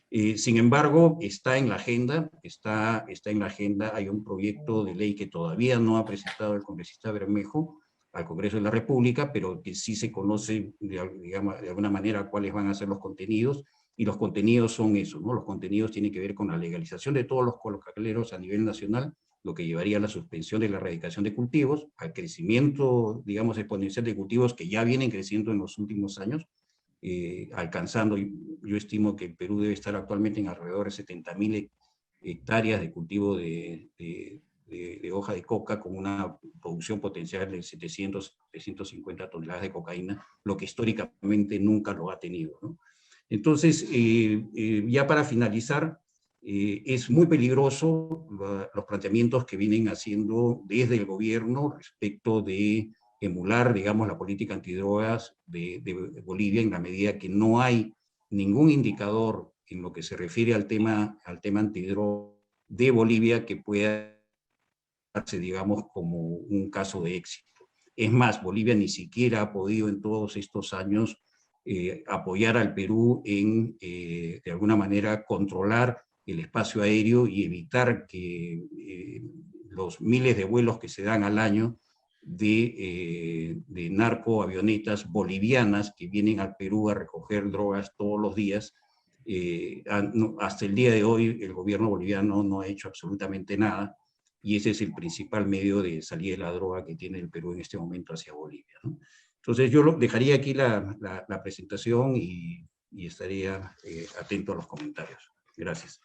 [SPEAKER 9] Sin embargo, está en la agenda, está en la agenda. Hay un proyecto de ley que todavía no ha presentado el congresista Bermejo al Congreso de la República, pero que sí se conoce, digamos, de alguna manera cuáles van a ser los contenidos, y los contenidos son eso, ¿no? Los contenidos tienen que ver con la legalización de todos los colocaleros a nivel nacional, lo que llevaría a la suspensión de la erradicación de cultivos, al crecimiento, digamos, exponencial de cultivos que ya vienen creciendo en los últimos años, alcanzando, yo estimo que el Perú debe estar actualmente en alrededor de 70.000 hectáreas de cultivo de hoja de coca, con una producción potencial de 750 toneladas de cocaína, lo que históricamente nunca lo ha tenido, ¿no? Entonces, ya para finalizar, es muy peligroso los planteamientos que vienen haciendo desde el gobierno respecto de emular, digamos, la política antidrogas de Bolivia, en la medida que no hay ningún indicador en lo que se refiere al tema antidrogas de Bolivia que pueda darse, digamos, como un caso de éxito. Es más, Bolivia ni siquiera ha podido en todos estos años apoyar al Perú en, de alguna manera, controlar el espacio aéreo y evitar que los miles de vuelos que se dan al año de narcoavionetas bolivianas que vienen al Perú a recoger drogas todos los días. Hasta el día de hoy el gobierno boliviano no ha hecho absolutamente nada, y ese es el principal medio de salida de la droga que tiene el Perú en este momento hacia Bolivia, ¿no? Entonces yo dejaría aquí la presentación y estaría atento a los comentarios. Gracias.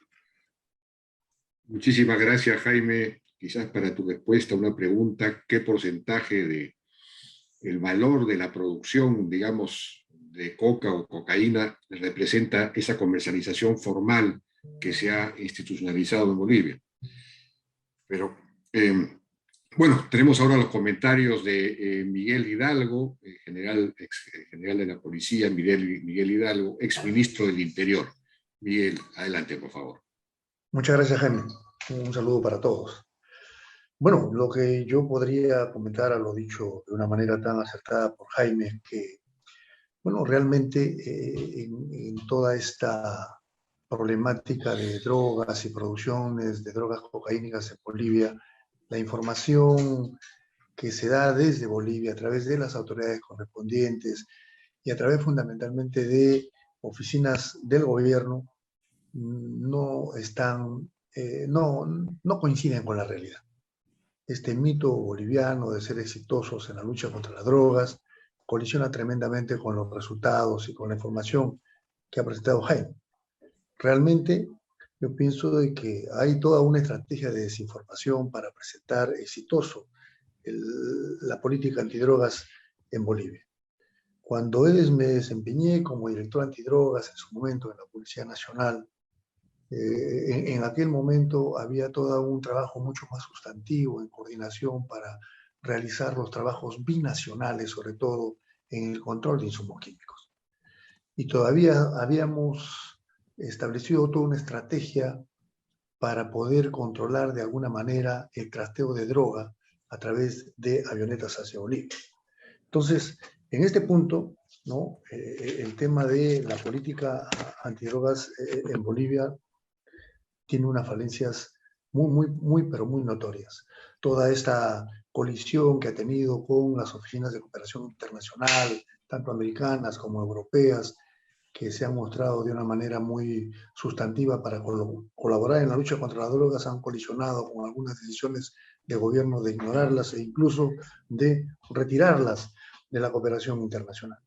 [SPEAKER 2] Muchísimas gracias, Jaime. Quizás para tu respuesta una pregunta: ¿qué porcentaje del valor de la producción, digamos, de coca o cocaína representa esa comercialización formal que se ha institucionalizado en Bolivia? Pero, bueno, tenemos ahora los comentarios de Miguel Hidalgo, ex general de la policía, Miguel Hidalgo, ex ministro del Interior. Miguel, adelante, por favor.
[SPEAKER 10] Muchas gracias, Jaime. Un saludo para todos. Bueno, lo que yo podría comentar a lo dicho de una manera tan acertada por Jaime es que, bueno, realmente en toda esta problemática de drogas y producciones de drogas cocaínicas en Bolivia, la información que se da desde Bolivia a través de las autoridades correspondientes y a través fundamentalmente de oficinas del gobierno no están, no coinciden con la realidad. Este mito boliviano de ser exitosos en la lucha contra las drogas colisiona tremendamente con los resultados y con la información que ha presentado Jaime. Realmente yo pienso de que hay toda una estrategia de desinformación para presentar exitoso la política antidrogas en Bolivia. Cuando me desempeñé como director antidrogas en su momento en la Policía Nacional, en aquel momento había todo un trabajo mucho más sustantivo en coordinación para realizar los trabajos binacionales, sobre todo en el control de insumos químicos. Y todavía habíamos establecido toda una estrategia para poder controlar de alguna manera el trasteo de droga a través de avionetas hacia Bolivia. Entonces, en este punto, ¿no? El tema de la política antidrogas en Bolivia tiene unas falencias pero muy notorias. Toda esta colisión que ha tenido con las oficinas de cooperación internacional, tanto americanas como europeas, que se han mostrado de una manera muy sustantiva para colaborar en la lucha contra las drogas, han colisionado con algunas decisiones de gobierno de ignorarlas e incluso de retirarlas de la cooperación internacional.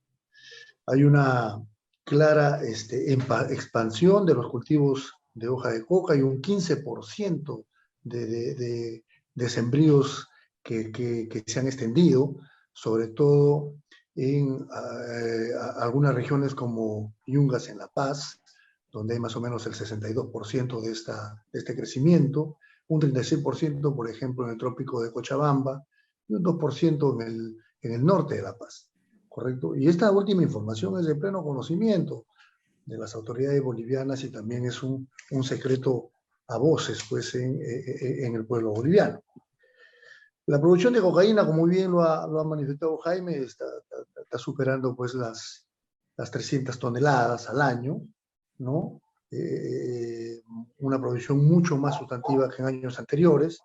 [SPEAKER 10] Hay una clara expansión de los cultivos de hoja de coca y un 15% de sembríos que se han extendido, sobre todo en algunas regiones como Yungas en La Paz, donde hay más o menos el 62% de este crecimiento, un 36%, por ejemplo, en el trópico de Cochabamba, y un 2% en el norte de La Paz, ¿correcto? Y esta última información es de pleno conocimiento de las autoridades bolivianas y también es un secreto a voces, pues, en el pueblo boliviano. La producción de cocaína, como muy bien lo ha manifestado Jaime, está superando pues las 300 toneladas al año, ¿no? una provisión mucho más sustantiva que en años anteriores,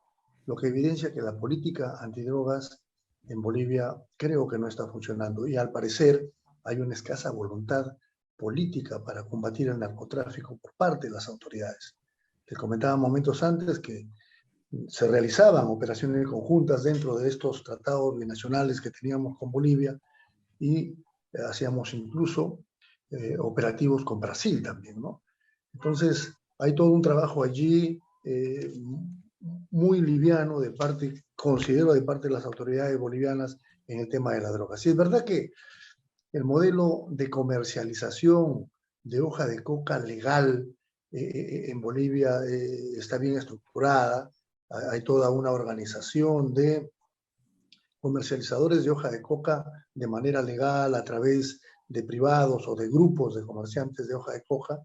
[SPEAKER 10] lo que evidencia que la política antidrogas en Bolivia creo que no está funcionando y al parecer hay una escasa voluntad política para combatir el narcotráfico por parte de las autoridades. Les comentaba momentos antes que se realizaban operaciones conjuntas dentro de estos tratados binacionales que teníamos con Bolivia y hacíamos incluso operativos con Brasil también, ¿no? Entonces, hay todo un trabajo allí muy liviano de parte, considero, de parte de las autoridades bolivianas en el tema de la droga. Sí, es verdad que el modelo de comercialización de hoja de coca legal en Bolivia está bien estructurada. Hay toda una organización de comercializadores de hoja de coca de manera legal a través de privados o de grupos de comerciantes de hoja de coca.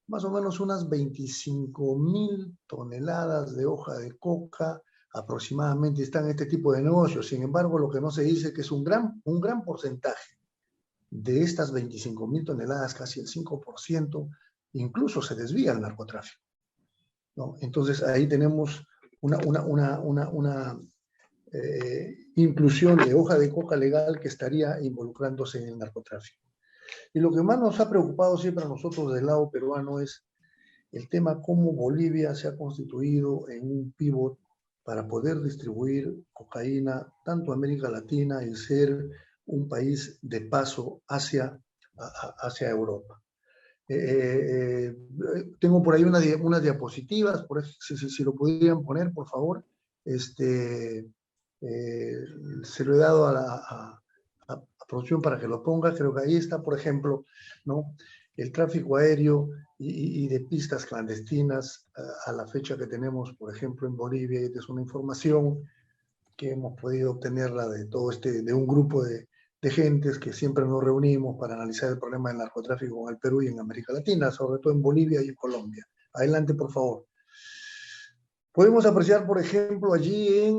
[SPEAKER 10] Más o menos unas 25.000 toneladas de hoja de coca aproximadamente están en este tipo de negocios. Sin embargo, lo que no se dice es que es un gran porcentaje de estas 25.000 toneladas, casi el 5%, incluso se desvía al narcotráfico, ¿no? Entonces ahí tenemos una inclusión de hoja de coca legal que estaría involucrándose en el narcotráfico. Y lo que más nos ha preocupado siempre a nosotros del lado peruano es el tema cómo Bolivia se ha constituido en un pivot para poder distribuir cocaína tanto a América Latina y ser un país de paso hacia Europa. Tengo por ahí unas diapositivas, si lo podrían poner, por favor. Se lo he dado a producción para que lo ponga. Creo que ahí está, por ejemplo, ¿no?, el tráfico aéreo y de pistas clandestinas a la fecha que tenemos, por ejemplo, en Bolivia. Esta es una información que hemos podido obtenerla de un grupo de gentes que siempre nos reunimos para analizar el problema del narcotráfico en el Perú y en América Latina, sobre todo en Bolivia y en Colombia. Adelante, por favor. Podemos apreciar, por ejemplo, allí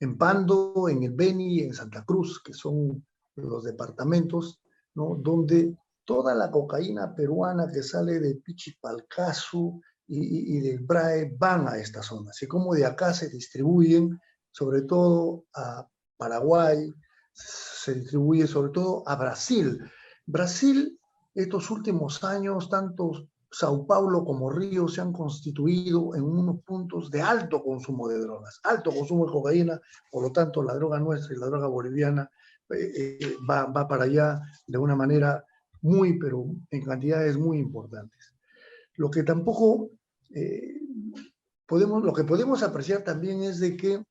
[SPEAKER 10] en Pando, en el Beni, en Santa Cruz, que son los departamentos, ¿no?, donde toda la cocaína peruana que sale de Pichipalcazu y del BRAE van a esta zona, así como de acá se distribuyen sobre todo a Paraguay, se distribuye sobre todo a Brasil. Brasil, estos últimos años, tanto Sao Paulo como Río se han constituido en unos puntos de alto consumo de drogas, alto consumo de cocaína. Por lo tanto, la droga nuestra y la droga boliviana va para allá de una manera pero en cantidades muy importantes. Lo que tampoco lo que podemos apreciar también es de que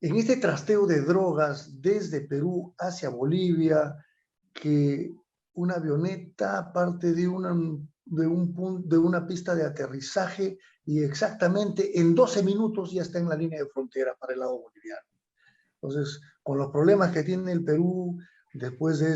[SPEAKER 10] en este trasteo de drogas desde Perú hacia Bolivia, que una avioneta parte de una pista de aterrizaje y exactamente en 12 minutos ya está en la línea de frontera para el lado boliviano. Entonces, con los problemas que tiene el Perú después de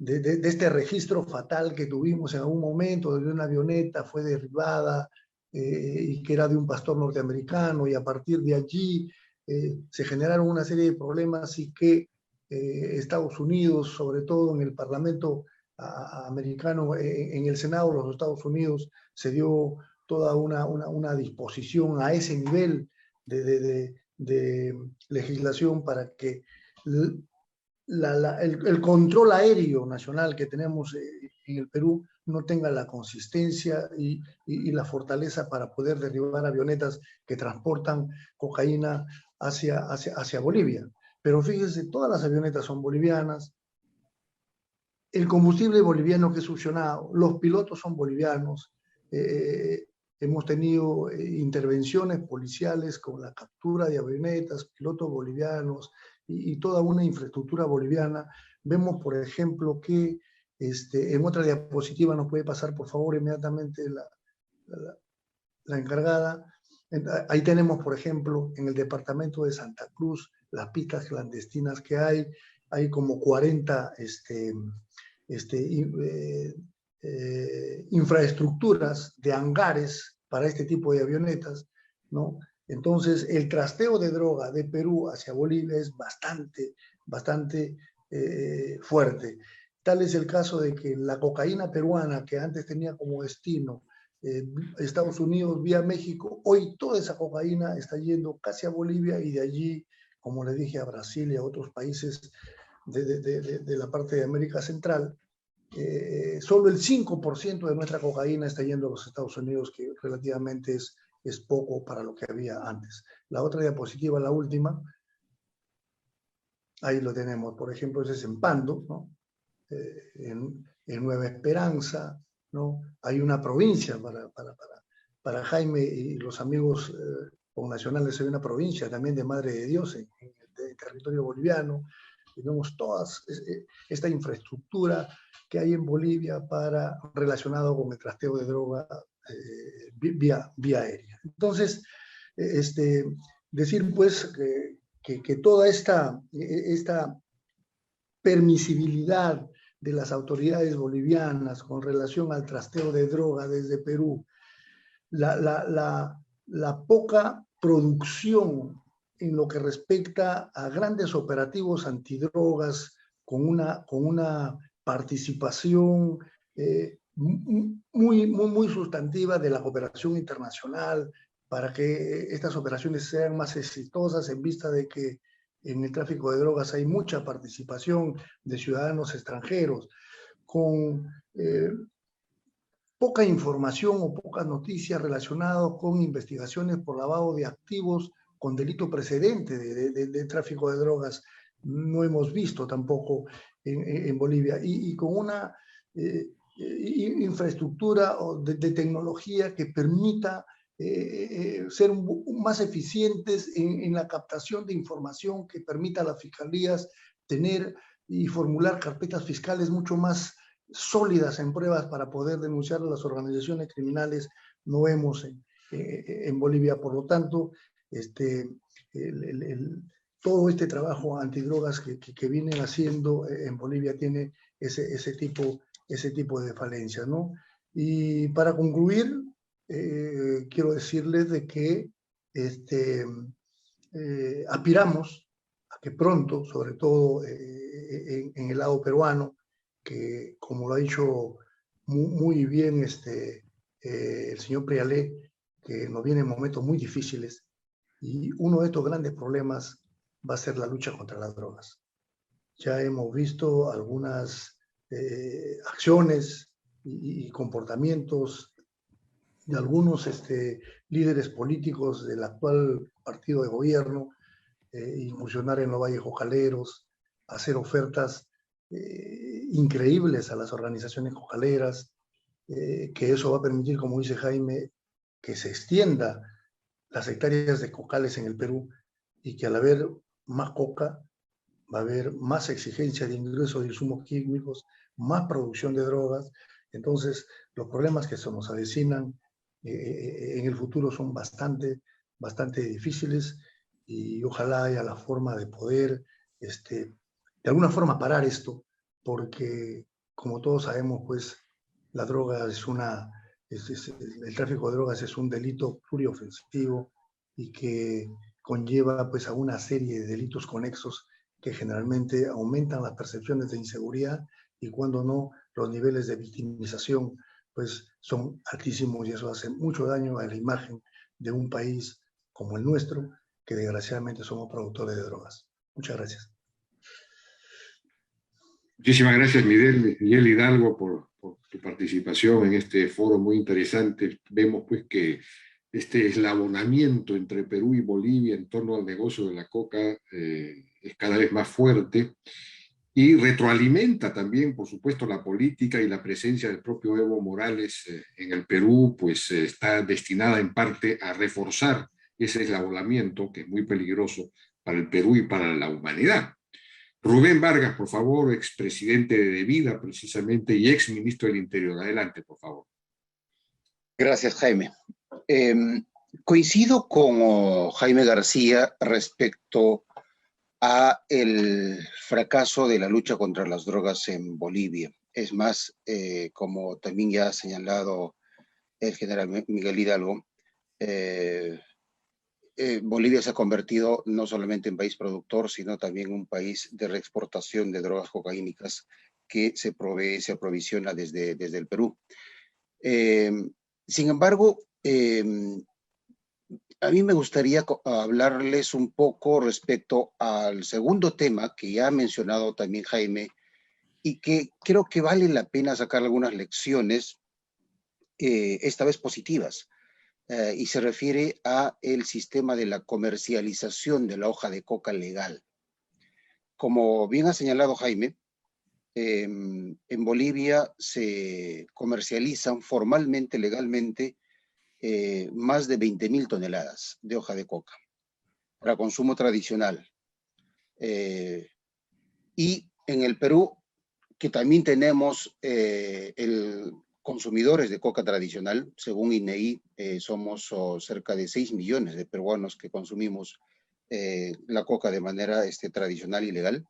[SPEAKER 10] este registro fatal que tuvimos en algún momento, donde una avioneta fue derribada y que era de un pastor norteamericano, y a partir de allí se generaron una serie de problemas y que Estados Unidos, sobre todo en el Parlamento americano, en el Senado de los Estados Unidos, se dio toda una disposición a ese nivel de legislación para que el control aéreo nacional que tenemos en el Perú no tenga la consistencia y la fortaleza para poder derribar avionetas que transportan cocaína hacia Bolivia. Pero fíjense, todas las avionetas son bolivianas, el combustible boliviano que es succionado, los pilotos son bolivianos, hemos tenido intervenciones policiales con la captura de avionetas, pilotos bolivianos y toda una infraestructura boliviana. Vemos, por ejemplo, que en otra diapositiva nos puede pasar, por favor, inmediatamente la encargada. Ahí tenemos, por ejemplo, en el departamento de Santa Cruz, las pistas clandestinas que hay como 40 infraestructuras de hangares para este tipo de avionetas, ¿no? Entonces, el trasteo de droga de Perú hacia Bolivia es bastante fuerte. Tal es el caso de que la cocaína peruana, que antes tenía como destino Estados Unidos vía México, hoy toda esa cocaína está yendo casi a Bolivia y de allí, como le dije, a Brasil y a otros países de la parte de América Central. Solo el 5% de nuestra cocaína está yendo a los Estados Unidos, que relativamente es poco para lo que había antes. La otra diapositiva, la última, ahí lo tenemos. Por ejemplo, ese es en Pando, ¿no? En Nueva Esperanza, ¿no? Hay una provincia para Jaime y los amigos connacionales, hay una provincia también de Madre de Dios en el territorio boliviano. Tenemos toda esta infraestructura que hay en Bolivia relacionado con el trasteo de droga vía aérea. Entonces, decir pues que toda esta permisibilidad de las autoridades bolivianas con relación al trasteo de droga desde Perú, la poca producción en lo que respecta a grandes operativos antidrogas con una participación muy sustantiva de la cooperación internacional para que estas operaciones sean más exitosas en vista de que en el tráfico de drogas hay mucha participación de ciudadanos extranjeros, con poca información o pocas noticias relacionadas con investigaciones por lavado de activos con delito precedente de tráfico de drogas. No hemos visto tampoco en Bolivia, y con una infraestructura de tecnología que permita ser más eficientes en la captación de información, que permita a las fiscalías tener y formular carpetas fiscales mucho más sólidas en pruebas para poder denunciar a las organizaciones criminales. No vemos en Bolivia. Por lo tanto, todo este trabajo antidrogas que vienen haciendo en Bolivia tiene ese tipo de falencias, ¿no? Y para concluir, quiero decirles de que aspiramos a que pronto, sobre todo en el lado peruano, que como lo ha dicho muy bien el señor Prialé, que nos vienen momentos muy difíciles, y uno de estos grandes problemas va a ser la lucha contra las drogas. Ya hemos visto algunas acciones y comportamientos de algunos líderes políticos del actual partido de gobierno, incursionar en los valles cocaleros, hacer ofertas increíbles a las organizaciones cocaleras, que eso va a permitir, como dice Jaime, que se extienda las hectáreas de cocales en el Perú, y que al haber más coca va a haber más exigencia de ingreso de insumos químicos, más producción de drogas. Entonces, los problemas que se nos avecinan en el futuro son bastante difíciles, y ojalá haya la forma de poder, de alguna forma, parar esto, porque, como todos sabemos, pues, la droga el tráfico de drogas es un delito pluriofensivo y que conlleva, pues, a una serie de delitos conexos que generalmente aumentan las percepciones de inseguridad, y cuando no, los niveles de victimización pues son altísimos, y eso hace mucho daño a la imagen de un país como el nuestro, que desgraciadamente somos productores de drogas. Muchas gracias.
[SPEAKER 2] Muchísimas gracias, Miguel Hidalgo, por tu participación en este foro muy interesante. Vemos pues que este eslabonamiento entre Perú y Bolivia en torno al negocio de la coca es cada vez más fuerte, y retroalimenta también, por supuesto, la política, y la presencia del propio Evo Morales en el Perú, pues está destinada en parte a reforzar ese eslabonamiento, que es muy peligroso para el Perú y para la humanidad. Rubén Vargas, por favor, expresidente de Devida, precisamente, y exministro del Interior. Adelante, por favor.
[SPEAKER 11] Gracias, Jaime. Coincido con Jaime García respecto a el fracaso de la lucha contra las drogas en Bolivia. Es más, como también ya ha señalado el general Miguel Hidalgo, Bolivia se ha convertido no solamente en país productor, sino también en un país de reexportación de drogas cocaínicas que se aprovisiona desde el Perú. Sin embargo, a mí me gustaría hablarles un poco respecto al segundo tema que ya ha mencionado también Jaime y que creo que vale la pena sacar algunas lecciones, esta vez positivas, y se refiere a el sistema de la comercialización de la hoja de coca legal. Como bien ha señalado Jaime, en Bolivia se comercializan formalmente, legalmente, más de 20.000 toneladas de hoja de coca para consumo tradicional. Y en el Perú, que también tenemos consumidores de coca tradicional, según INEI, somos cerca de 6 millones de peruanos que consumimos la coca de manera tradicional y legal.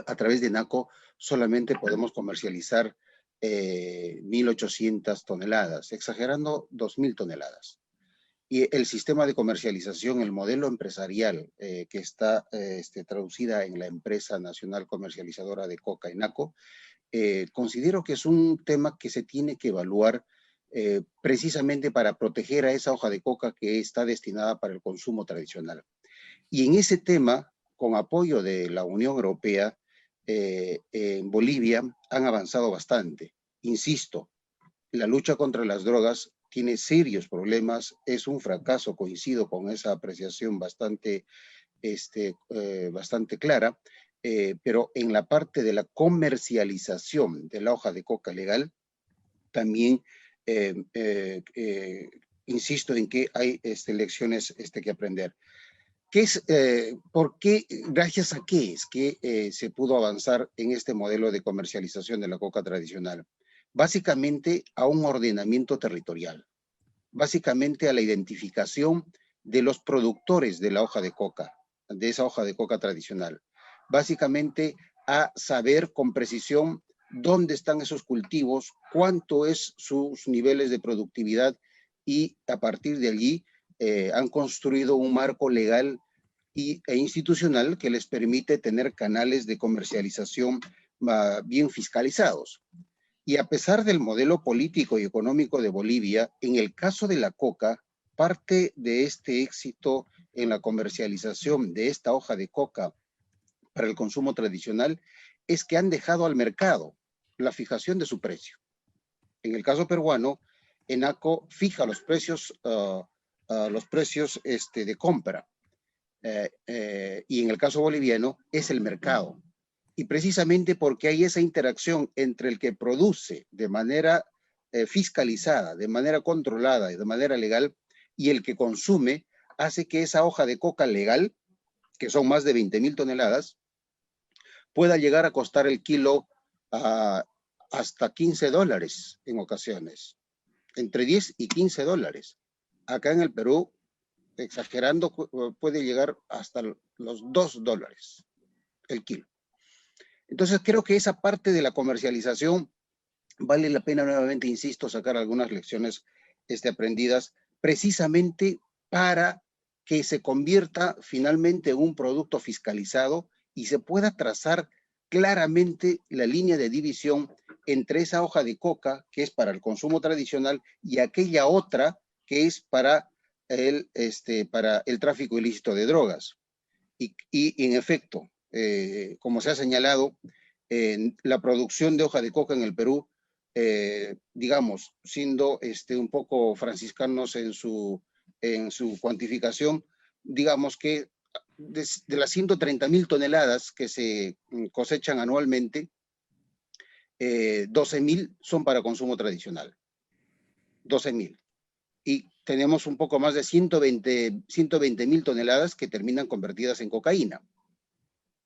[SPEAKER 11] A través de NACO solamente podemos comercializar 1.800 toneladas, exagerando 2.000 toneladas. Y el sistema de comercialización, el modelo empresarial que está traducida en la Empresa Nacional Comercializadora de Coca, ENACO, considero que es un tema que se tiene que evaluar precisamente para proteger a esa hoja de coca que está destinada para el consumo tradicional. Y en ese tema, con apoyo de la Unión Europea, en Bolivia han avanzado bastante. Insisto, la lucha contra las drogas tiene serios problemas, es un fracaso, coincido con esa apreciación bastante clara, pero en la parte de la comercialización de la hoja de coca legal, también insisto en que hay lecciones que aprender. ¿Por qué, gracias a qué es que se pudo avanzar en este modelo de comercialización de la coca tradicional? Básicamente a un ordenamiento territorial, básicamente a la identificación de los productores de la hoja de coca, de esa hoja de coca tradicional, básicamente a saber con precisión dónde están esos cultivos, cuánto es sus niveles de productividad y a partir de allí han construido un marco legal e institucional que les permite tener canales de comercialización bien fiscalizados. Y a pesar del modelo político y económico de Bolivia, en el caso de la coca, parte de este éxito en la comercialización de esta hoja de coca para el consumo tradicional es que han dejado al mercado la fijación de su precio. En el caso peruano, ENACO fija los precios de compra. Y en el caso boliviano es el mercado. Y precisamente porque hay esa interacción entre el que produce de manera fiscalizada, de manera controlada y de manera legal, y el que consume, hace que esa hoja de coca legal, que son más de 20.000 toneladas, pueda llegar a costar el kilo hasta $15 en ocasiones, entre 10 y 15 dólares. Acá en el Perú, exagerando, puede llegar hasta los $2 el kilo. Entonces creo que esa parte de la comercialización vale la pena nuevamente, insisto, sacar algunas lecciones aprendidas precisamente para que se convierta finalmente en un producto fiscalizado y se pueda trazar claramente la línea de división entre esa hoja de coca que es para el consumo tradicional y aquella otra que es para el tráfico ilícito de drogas. Y en efecto, como se ha señalado, la producción de hoja de coca en el Perú, digamos, siendo un poco franciscanos en su cuantificación, digamos que de las 130.000 toneladas que se cosechan anualmente, 12.000 son para consumo tradicional. 12.000. Y tenemos un poco más de 120.000 toneladas que terminan convertidas en cocaína.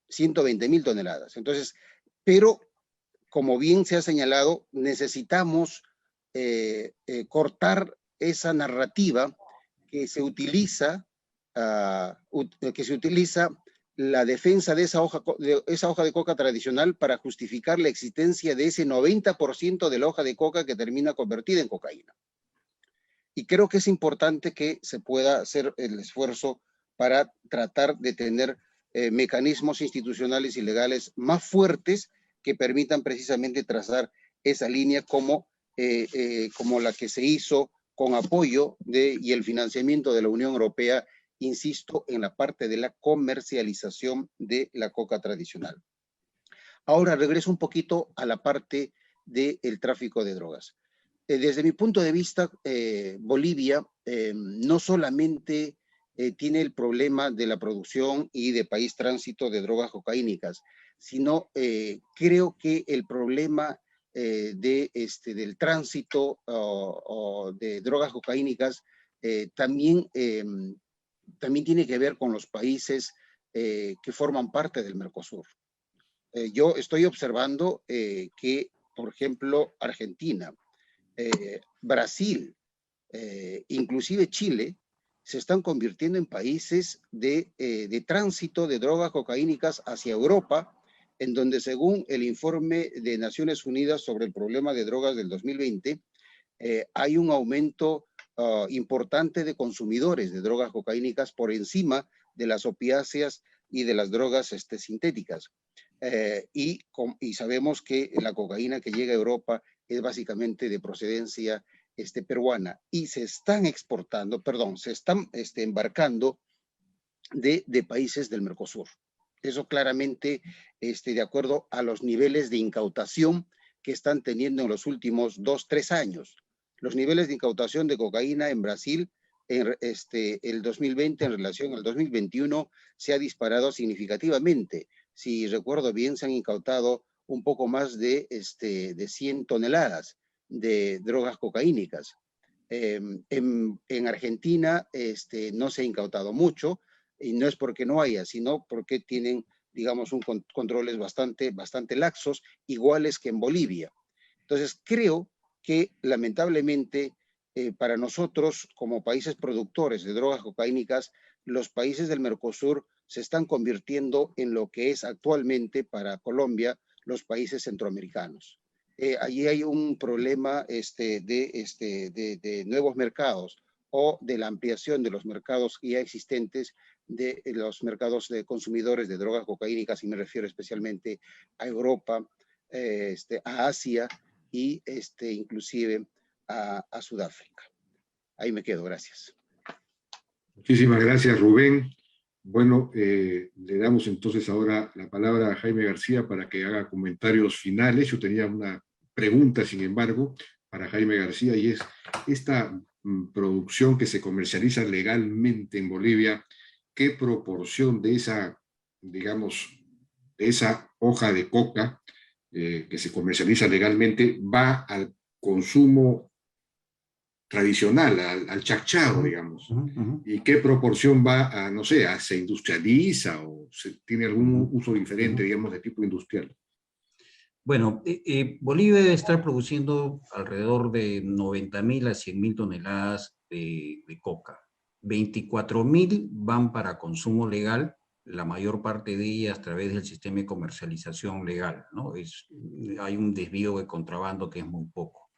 [SPEAKER 11] 120.000 toneladas. Entonces, pero como bien se ha señalado, necesitamos cortar esa narrativa que se utiliza la defensa de esa hoja de coca tradicional para justificar la existencia de ese 90% de la hoja de coca que termina convertida en cocaína. Y creo que es importante que se pueda hacer el esfuerzo para tratar de tener mecanismos institucionales y legales más fuertes que permitan precisamente trazar esa línea como la que se hizo con apoyo y el financiamiento de la Unión Europea, insisto, en la parte de la comercialización de la coca tradicional. Ahora regreso un poquito a la parte del tráfico de drogas. Desde mi punto de vista, Bolivia no solamente tiene el problema de la producción y de país tránsito de drogas cocaínicas, sino creo que el problema del tránsito de drogas cocaínicas también tiene que ver con los países que forman parte del Mercosur. Yo estoy observando que, por ejemplo, Argentina, Brasil, inclusive Chile, se están convirtiendo en países de tránsito de drogas cocaínicas hacia Europa, en donde según el informe de Naciones Unidas sobre el problema de drogas del 2020, hay un aumento importante de consumidores de drogas cocaínicas por encima de las opiáceas y de las drogas sintéticas. Y sabemos que la cocaína que llega a Europa es básicamente de procedencia peruana y se están exportando, perdón, se están embarcando de países del Mercosur. Eso claramente de acuerdo a los niveles de incautación que están teniendo en los últimos 2-3 años. Los niveles de incautación de cocaína en Brasil en el 2020 en relación al 2021 se ha disparado significativamente. Si recuerdo bien, se han incautado un poco más de 100 toneladas de drogas cocaínicas. En Argentina no se ha incautado mucho, y no es porque no haya, sino porque tienen, digamos, controles bastante laxos, iguales que en Bolivia. Entonces, creo que lamentablemente para nosotros, como países productores de drogas cocaínicas, los países del Mercosur se están convirtiendo en lo que es actualmente para Colombia los países centroamericanos. Allí hay un problema de nuevos mercados o de la ampliación de los mercados ya existentes, de los mercados de consumidores de drogas cocaínicas, y me refiero especialmente a Europa, a Asia y inclusive a Sudáfrica. Ahí me quedo, gracias.
[SPEAKER 2] Muchísimas gracias, Rubén. Bueno, le damos entonces ahora la palabra a Jaime García para que haga comentarios finales. Yo tenía una pregunta, sin embargo, para Jaime García, y es esta producción que se comercializa legalmente en Bolivia, ¿qué proporción de esa, digamos, de esa hoja de coca que se comercializa legalmente va al consumo tradicional, al chacchado, digamos? ¿Y qué proporción va a, no sé, se industrializa o tiene algún uso diferente, digamos, de tipo industrial?
[SPEAKER 9] Bueno, Bolivia debe estar produciendo alrededor de 90.000 a 100.000 toneladas de coca. 24.000 van para consumo legal, la mayor parte de ellas a través del sistema de comercialización legal, ¿no? Hay un desvío de contrabando que es muy poco.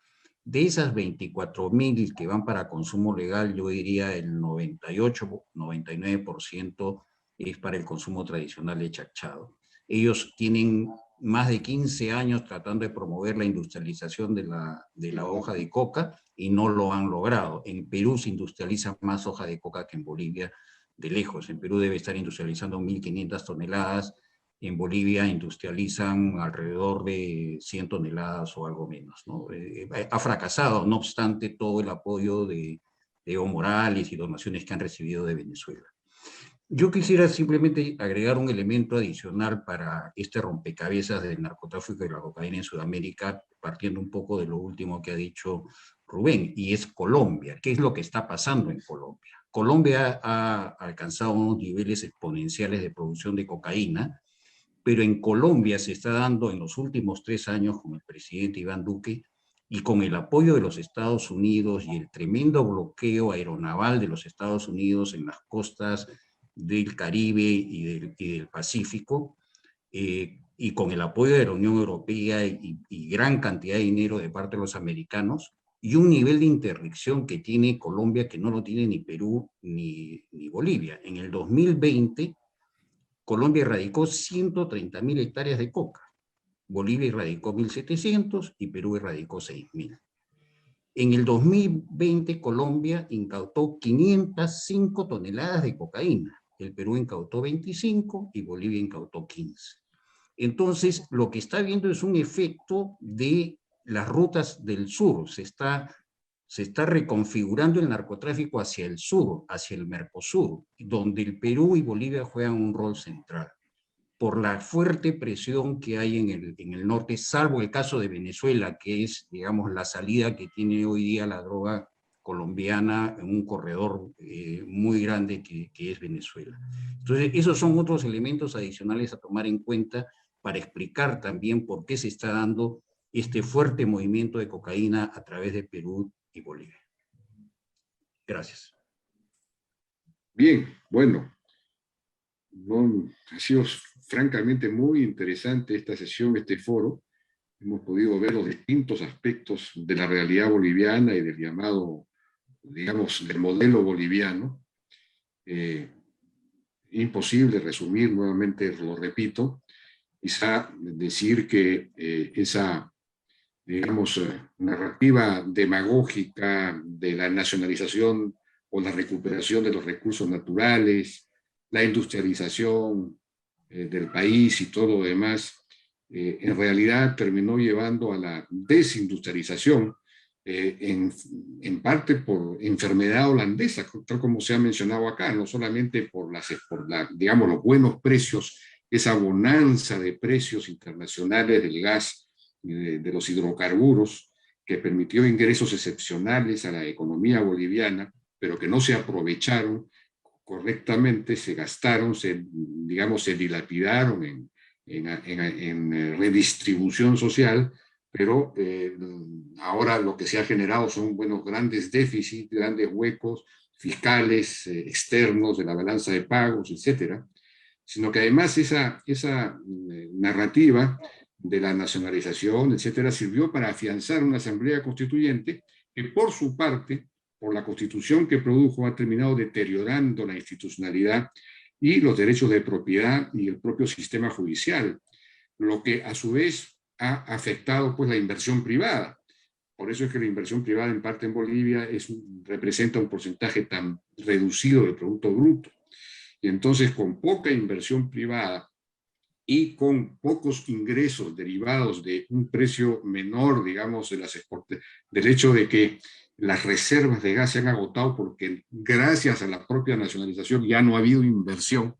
[SPEAKER 9] De esas 24.000 que van para consumo legal, yo diría el 98-99% es para el consumo tradicional de chacchado. Ellos tienen más de 15 años tratando de promover la industrialización de la hoja de coca y no lo han logrado. En Perú se industrializa más hoja de coca que en Bolivia, de lejos. En Perú debe estar industrializando 1.500 toneladas, en Bolivia industrializan alrededor de 100 toneladas o algo menos, ¿no? Ha fracasado, no obstante todo el apoyo de Evo Morales y donaciones que han recibido de Venezuela. Yo quisiera simplemente agregar un elemento adicional para este rompecabezas del narcotráfico de la cocaína en Sudamérica, partiendo un poco de lo último que ha dicho Rubén, y es Colombia. ¿Qué es lo que está pasando en Colombia? Colombia ha alcanzado unos niveles exponenciales de producción de cocaína, pero en Colombia se está dando en los últimos 3 años con el presidente Iván Duque y con el apoyo de los Estados Unidos y el tremendo bloqueo aeronaval de los Estados Unidos en las costas del Caribe y del Pacífico, y con el apoyo de la Unión Europea y gran cantidad de dinero de parte de los americanos, y un nivel de interdicción que tiene Colombia que no lo tiene ni Perú ni Bolivia. En el 2020, Colombia erradicó 130.000 hectáreas de coca. Bolivia erradicó 1.700 y Perú erradicó 6.000. En el 2020, Colombia incautó 505 toneladas de cocaína. El Perú incautó 25 y Bolivia incautó 15. Entonces, lo que está viendo es un efecto de las rutas del sur. Se está reconfigurando el narcotráfico hacia el sur, hacia el Mercosur, donde el Perú y Bolivia juegan un rol central, por la fuerte presión que hay en el norte, salvo el caso de Venezuela, que es, digamos, la salida que tiene hoy día la droga colombiana en un corredor muy grande que es Venezuela. Entonces, esos son otros elementos adicionales a tomar en cuenta para explicar también por qué se está dando este fuerte movimiento de cocaína a través de Perú y Bolivia. Gracias.
[SPEAKER 2] Bien, bueno, ha sido francamente muy interesante esta sesión, este foro. Hemos podido ver los distintos aspectos de la realidad boliviana y del llamado, digamos, del modelo boliviano. Imposible resumir, nuevamente lo repito, quizá decir que esa, digamos, narrativa demagógica de la nacionalización o la recuperación de los recursos naturales, la industrialización del país y todo lo demás, en realidad terminó llevando a la desindustrialización, en parte por enfermedad holandesa, tal como se ha mencionado acá, no solamente por digamos, los buenos precios, esa bonanza de precios internacionales del gas y de los hidrocarburos, que permitió ingresos excepcionales a la economía boliviana, pero que no se aprovecharon correctamente, se gastaron, digamos, se dilapidaron en redistribución social, pero ahora lo que se ha generado son grandes déficits, grandes huecos fiscales, externos de la balanza de pagos, etcétera, sino que además esa narrativa de la nacionalización, etcétera, sirvió para afianzar una asamblea constituyente que por su parte, por la constitución que produjo, ha terminado deteriorando la institucionalidad y los derechos de propiedad y el propio sistema judicial, lo que a su vez ha afectado pues la inversión privada. Por eso es que la inversión privada en parte en Bolivia representa un porcentaje tan reducido del Producto Bruto. Y entonces con poca inversión privada y con pocos ingresos derivados de un precio menor, digamos, del hecho de que las reservas de gas se han agotado porque gracias a la propia nacionalización ya no ha habido inversión,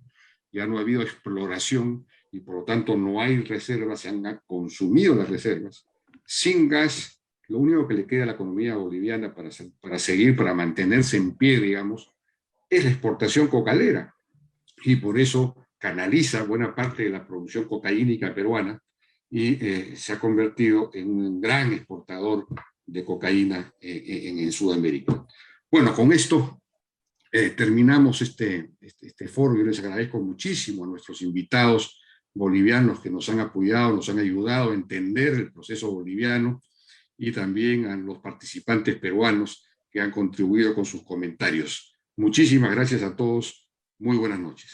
[SPEAKER 2] ya no ha habido exploración y por lo tanto no hay reservas, se han consumido las reservas. Sin gas, lo único que le queda a la economía boliviana para mantenerse en pie, digamos, es la exportación cocalera. Y por eso canaliza buena parte de la producción cocaínica peruana y se ha convertido en un gran exportador de cocaína en Sudamérica. Bueno, con esto terminamos este foro. Yo les agradezco muchísimo a nuestros invitados bolivianos que nos han apoyado, nos han ayudado a entender el proceso boliviano y también a los participantes peruanos que han contribuido con sus comentarios. Muchísimas gracias a todos. Muy buenas noches.